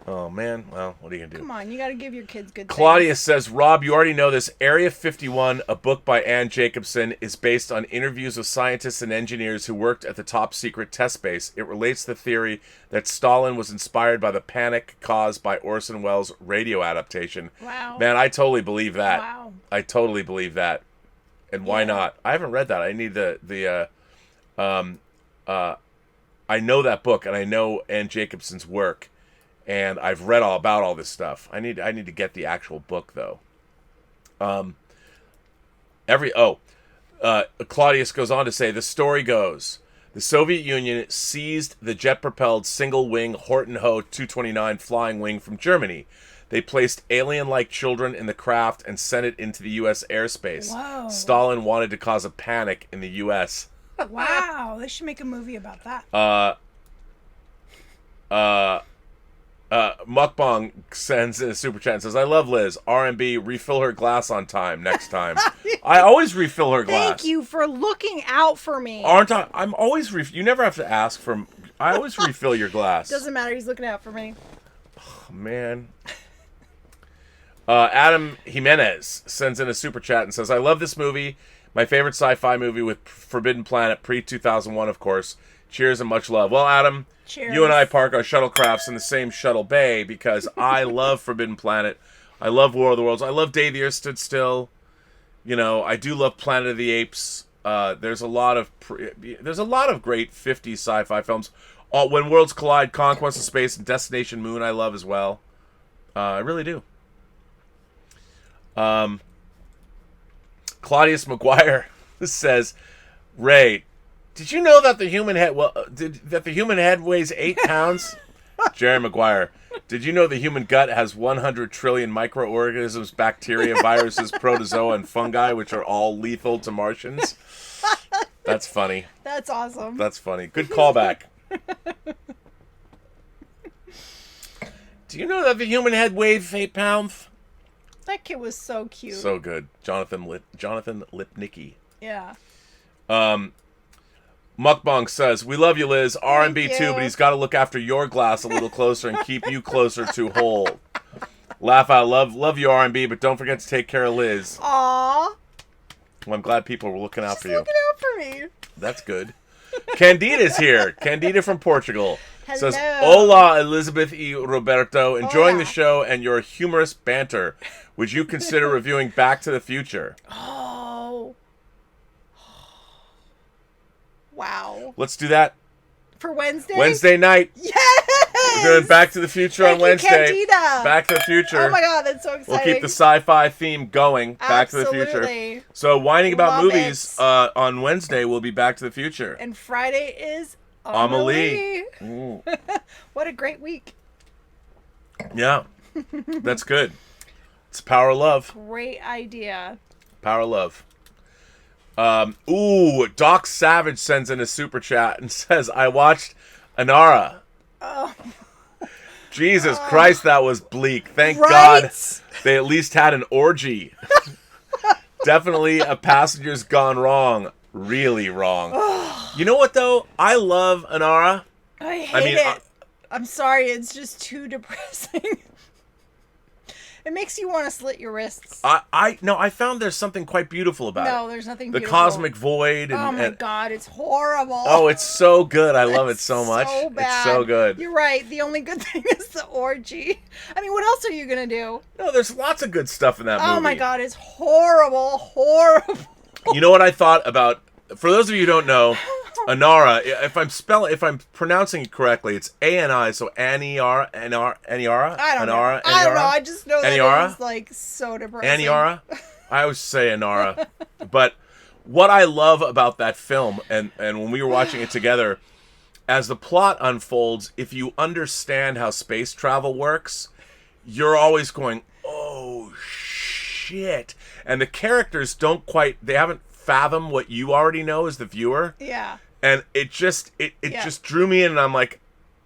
Oh, man. Well, what are you going to do? Come on, you got to give your kids good Claudia things. says, Rob, you already know this. Area 51, a book by Anne Jacobson, is based on interviews with scientists and engineers who worked at the top secret test base. It relates the theory that Stalin was inspired by the panic caused by Orson Welles' radio adaptation. Wow. Man, I totally believe that. Wow. I totally believe that. And why not? I haven't read that. I need I know that book, and I know Anne Jacobson's work. And I've read all about all this stuff. I need to get the actual book though. Claudius goes on to say, the story goes, the Soviet Union seized the jet-propelled single-wing Horton Ho 229 flying wing from Germany. They placed alien-like children in the craft and sent it into the U.S. airspace. Whoa. Stalin wanted to cause a panic in the U.S. Wow, they should make a movie about that. Mukbang sends in a super chat and says, I love Liz. R&B, refill her glass on time next time. I always refill her glass. Thank you for looking out for me. Aren't I? I'm always you never have to ask for... I always refill your glass. Doesn't matter, he's looking out for me. Oh, man. Adam Jimenez sends in a super chat and says, I love this movie. My favorite sci-fi movie with Forbidden Planet, pre-2001, of course. Cheers and much love. Well, Adam... Cheers. You and I park our shuttlecrafts in the same shuttle bay because I love Forbidden Planet. I love War of the Worlds. I love Day the Earth Stood Still. You know, I do love Planet of the Apes. There's a lot of great 50s sci-fi films. When Worlds Collide, Conquest of Space, and Destination Moon I love as well. I really do. Claudius McGuire says, Ray, did you know that the human head weighs 8 pounds? Jerry Maguire, did you know the human gut has 100 trillion microorganisms, bacteria, viruses, protozoa, and fungi, which are all lethal to Martians? That's funny. That's awesome. That's funny. Good callback. Do you know that the human head weighs 8 pounds? That kid was so cute. So good. Jonathan Lipnicki. Yeah. Mukbang says, we love you, Liz. R&B Thank too, you. but he's got to look after your glass a little closer and keep you closer to whole. Laugh out. Love you, R&B, but don't forget to take care of Liz. Aww. Well, I'm glad people were looking out for you. Looking out for me. That's good. Candida's here. Candida from Portugal. Hello. Says, hola, Elizabeth y Roberto. Enjoying Hola. the show and your humorous banter. Would you consider reviewing Back to the Future? Oh. Wow. Let's do that. For Wednesday? Wednesday night. Yes! We're doing Back to the Future Thank on you, Wednesday. Candida. Back to the Future. Oh my god, that's so exciting. We'll keep the sci-fi theme going. Back to the Future. Absolutely. So, whining about Love movies it. on Wednesday will be Back to the Future. And Friday is Amelie. What a great week. Yeah, that's good. It's power of love. Great idea. Power of love. Doc Savage sends in a super chat and says, I watched Anara. Oh. Jesus Christ, that was bleak. Thank Right? God they at least had an orgy. Definitely a passenger's gone wrong. Really wrong. You know what, though? I love Anara. I hate it. I'm sorry, it's just too depressing. It makes you want to slit your wrists. I found there's something quite beautiful about it. No, there's nothing The beautiful. cosmic void. And, oh my and- god, it's horrible. Oh, it's so good. I love it so much. So bad. It's so good. You're right. The only good thing is the orgy. I mean, what else are you going to do? No, there's lots of good stuff in that movie. Oh my god, it's horrible. Horrible. You know what I thought about? For those of you who don't know, Anara. If I'm pronouncing it correctly, it's A-N-I. So Aniara. I don't know. Anara. I don't know. I just know that Aniara? it's like so depressing. Aniara. I always say Anara. But what I love about that film, and when we were watching it together, as the plot unfolds, if you understand how space travel works, you're always going, oh shit, and the characters they haven't fathomed what you already know as the viewer. Yeah. And it just just drew me in, and I'm like,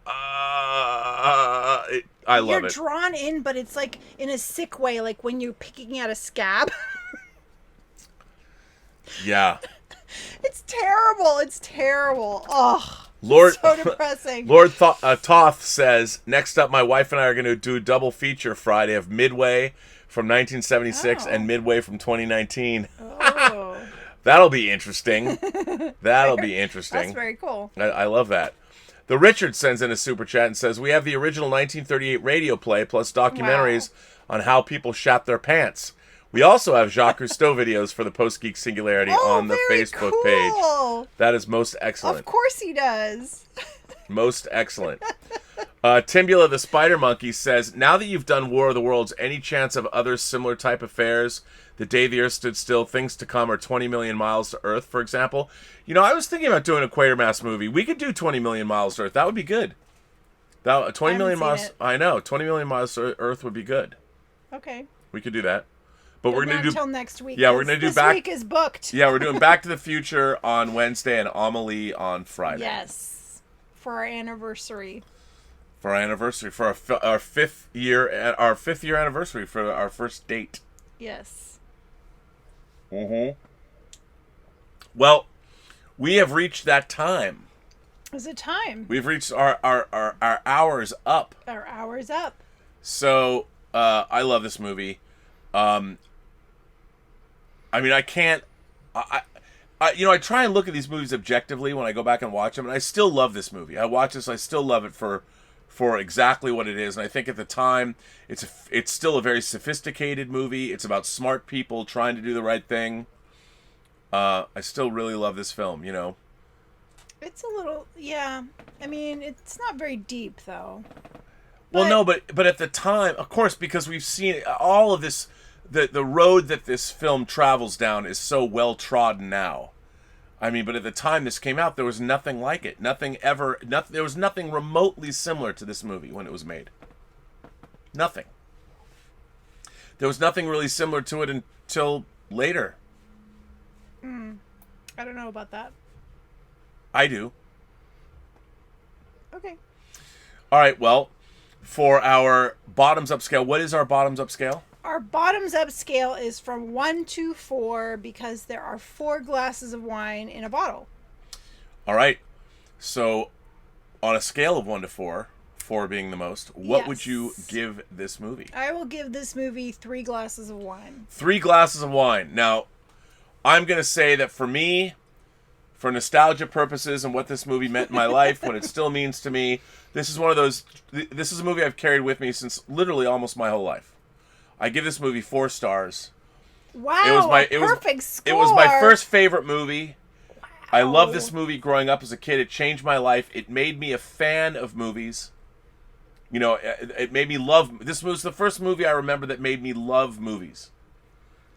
I love You're it. drawn in, but it's like in a sick way, like when you're picking at a scab. Yeah. It's terrible. It's terrible. Ugh. Lord, so depressing. Lord Toth says, next up, my wife and I are going to do a double feature Friday of Midway from 1976 and Midway from 2019. Oh. That'll be interesting. That'll be interesting. That's very cool. I love that. The Richard sends in a super chat and says, we have the original 1938 radio play plus documentaries on how people shat their pants. We also have Jacques Cousteau videos for the Post-Geek Singularity on the Facebook page. That is most excellent. Of course he does. Most excellent. Timbula the Spider Monkey says, now that you've done War of the Worlds, any chance of other similar type affairs? The Day the Earth Stood Still, Things to Come, or 20 Million Miles to Earth, for example? You know, I was thinking about doing a Quatermass movie. We could do 20 Million Miles to Earth. That would be good. 20 million miles. I know. 20 million miles to Earth would be good. Okay. We could do that. But we're going to do until next week. Yeah, we're going to do this week is booked. Yeah, we're doing Back to the Future on Wednesday and Amelie on Friday. Yes. For our anniversary. For our fifth year anniversary for our first date. Yes. Well, we have reached that time. Is it time? We've reached our hours up. Our hours up. So, I love this movie. I mean, I can't... I try and look at these movies objectively when I go back and watch them, and I still love this movie. I watch this, I still love it for exactly what it is, and I think at the time, it's still a very sophisticated movie. It's about smart people trying to do the right thing. I still really love this film, you know? It's a little... Yeah. I mean, it's not very deep, though. Well, no, but at the time, of course, because we've seen all of this... The road that this film travels down is so well trodden now. I mean, but at the time this came out, there was nothing like it. There was nothing remotely similar to this movie when it was made. Nothing. There was nothing really similar to it until later. I don't know about that. I do. Okay. All right, well, for our bottoms up scale, what is our bottoms up scale? Our bottoms up scale is from 1 to 4 because there are 4 glasses of wine in a bottle. All right. So, on a scale of 1 to 4, 4 being the most, what would you give this movie? I will give this movie 3 glasses of wine. 3 glasses of wine. Now, I'm going to say that for me, for nostalgia purposes and what this movie meant in my life, what it still means to me, this is a movie I've carried with me since literally almost my whole life. I give this movie 4 stars. Wow, perfect score. It was my first favorite movie. Wow. I loved this movie growing up as a kid. It changed my life. It made me a fan of movies. You know, it made me love... This was the first movie I remember that made me love movies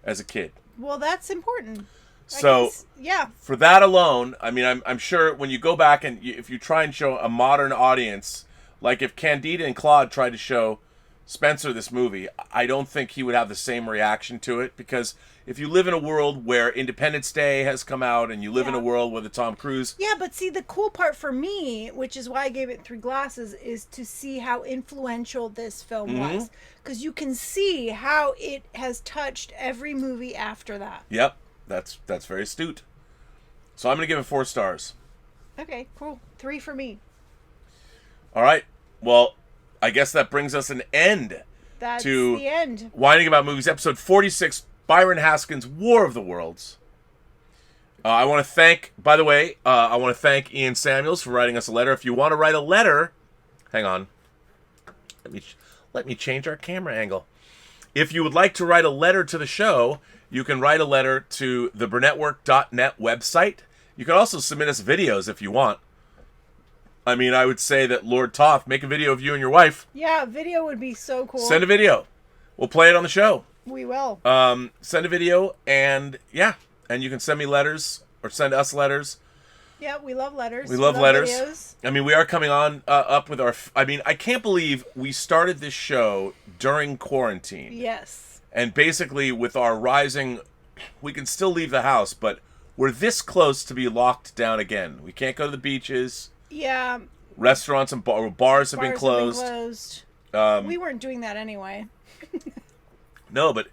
as a kid. Well, that's important. So, yeah. For that alone, I mean, I'm sure when you go back and if you try and show a modern audience, like if Candida and Claude tried to show Spencer this movie, I don't think he would have the same reaction to it, because if you live in a world where Independence Day has come out and you live in a world with a Tom Cruise... Yeah, but see, the cool part for me, which is why I gave it 3 glasses, is to see how influential this film was. Because you can see how it has touched every movie after that. Yep, that's very astute. So I'm going to give it 4 stars. Okay, cool. 3 for me. All right, well... I guess that brings us an end. That's to the end. WINEning About Movies, episode 46, Byron Haskin's War of the Worlds. I want to thank, by the way, Ian Samuels for writing us a letter. If you want to write a letter, hang on. Let me change our camera angle. If you would like to write a letter to the show, you can write a letter to the Burnettwork.net website. You can also submit us videos if you want. I mean, I would say that Lord Toth, make a video of you and your wife. Yeah, video would be so cool. Send a video. We'll play it on the show. We will. Send a video, and and you can send me letters or send us letters. Yeah, we love letters. We love letters. Videos. I mean, we are coming on up with our... I mean, I can't believe we started this show during quarantine. Yes. And basically, with our rising, we can still leave the house, but we're this close to be locked down again. We can't go to the beaches. Yeah. Restaurants and bars have been closed. We weren't doing that anyway. No, but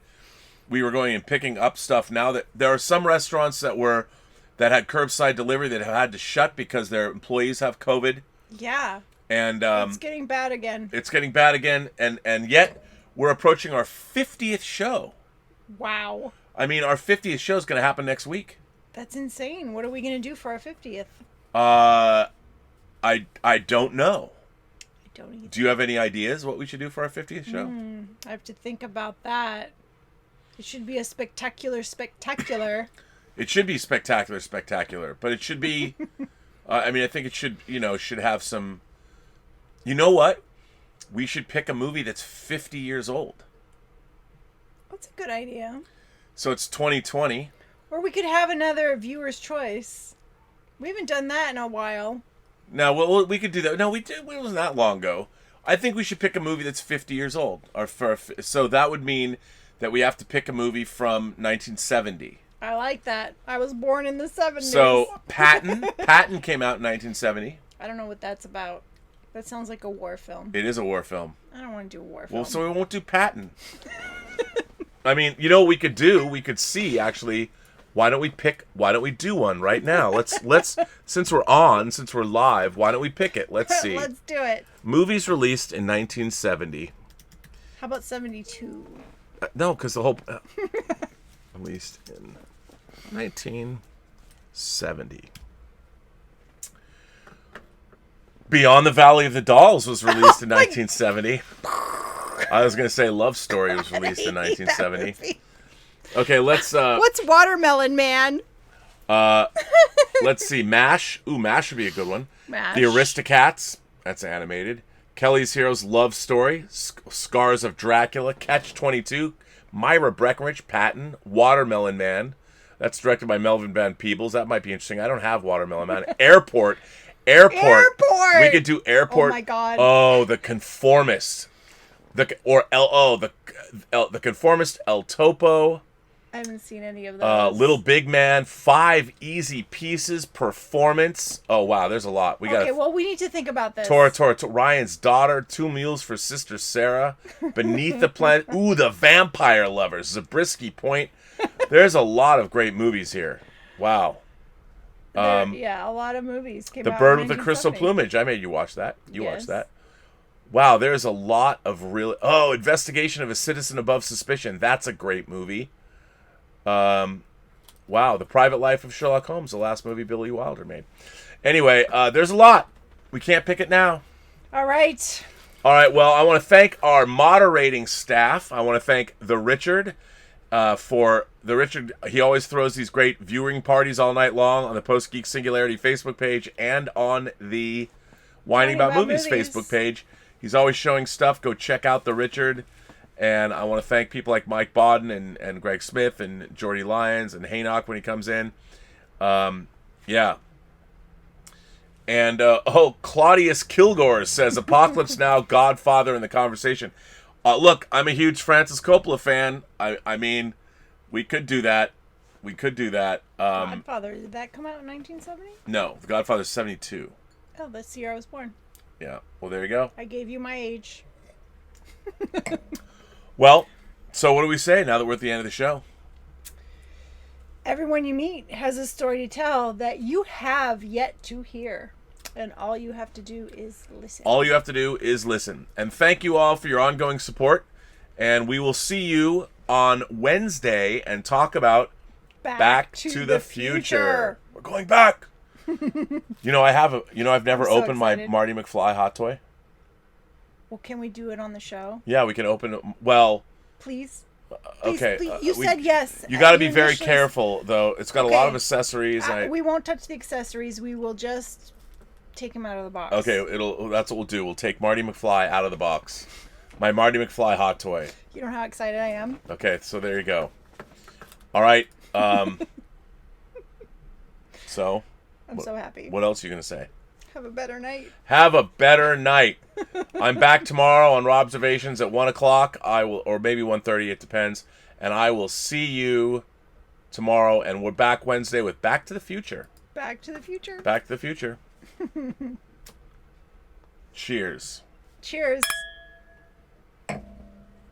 we were going and picking up stuff. Now that there are some restaurants that had curbside delivery that have had to shut because their employees have COVID. Yeah. And it's getting bad again. It's getting bad again, and yet we're approaching our 50th show. Wow. I mean, our 50th show is going to happen next week. That's insane. What are we going to do for our 50th? I don't know. I don't either. Do you have any ideas what we should do for our 50th show? I have to think about that. It should be a spectacular. It should be spectacular, but it should be. I mean, I think it should. Should have some. You know what? We should pick a movie that's 50 years old. That's a good idea. So it's 2020. Or we could have another viewer's choice. We haven't done that in a while. No, well, we could do that. No, we did. It wasn't that long ago. I think we should pick a movie that's 50 years old. So that would mean that we have to pick a movie from 1970. I like that. I was born in the 70s. So Patton came out in 1970. I don't know what that's about. That sounds like a war film. It is a war film. I don't want to do a war film. Well, so we won't do Patton. I mean, you know what we could do? We could see, actually, why don't we do one right now? Let's since we're live, why don't we pick it? Let's see. Let's do it. Movies released in 1970. How about 72? No, because the whole... released in 1970. Beyond the Valley of the Dolls was released in 1970. I was going to say Love Story was released in 1970. Okay, let's... What's Watermelon Man? Let's see. MASH. Ooh, MASH would be a good one. MASH. The Aristocats. That's animated. Kelly's Heroes Love Story. Scars of Dracula. Catch-22. Myra Breckenridge. Patton. Watermelon Man. That's directed by Melvin Van Peebles. That might be interesting. I don't have Watermelon Man. Airport. We could do Airport. Oh my God. Oh, The Conformist. The Conformist. El Topo. I haven't seen any of those. Little Big Man. 5 Easy Pieces. Performance. Oh wow, there's a lot. We need to think about this. Tora, Ryan's Daughter. 2 Mules for Sister Sarah. Beneath the Planet. Ooh, The Vampire Lovers. Zabriskie Point. There's a lot of great movies here. Wow. A lot of movies came out. The Bird with the Crystal Plumage. I made you watch that. You watched that. Wow, there's a lot of real... Oh, Investigation of a Citizen Above Suspicion. That's a great movie. Wow, The Private Life of Sherlock Holmes, the last movie Billy Wilder made. Anyway, there's a lot. We can't pick it now. All right, well, I want to thank our moderating staff. I want to thank the Richard he always throws these great viewing parties all night long on the Post-Geek Singularity Facebook page and on the WINEning About Movies Facebook page. He's always showing stuff. Go check out the Richard. And I want to thank people like Mike Bodden and Greg Smith and Jordy Lyons and Haynock when he comes in. Yeah. And, Claudius Kilgore says, Apocalypse Now, Godfather in the conversation. Look, I'm a huge Francis Coppola fan. I mean, we could do that. Godfather, did that come out in 1970? No, The Godfather's 72. Oh, that's the year I was born. Yeah, well, there you go. I gave you my age. Well, so what do we say now that we're at the end of the show? Everyone you meet has a story to tell that you have yet to hear. And all you have to do is listen. And thank you all for your ongoing support. And we will see you on Wednesday and talk about Back to the Future. We're going back. I've never opened my Marty McFly hot toy. Well, can we do it on the show? Yeah, we can open it. Well, please. Okay. Please. You said yes. You got to be very careful, though. It's got a lot of accessories. We won't touch the accessories. We will just take him out of the box. Okay, that's what we'll do. We'll take Marty McFly out of the box. My Marty McFly hot toy. You know how excited I am? Okay, so there you go. All right. I'm so happy. What else are you going to say? Have a better night. Have a better night. I'm back tomorrow on Robservations at 1 o'clock. I will, or maybe 1:30, it depends. And I will see you tomorrow. And we're back Wednesday with Back to the Future. Back to the Future. Back to the Future. Cheers. Cheers.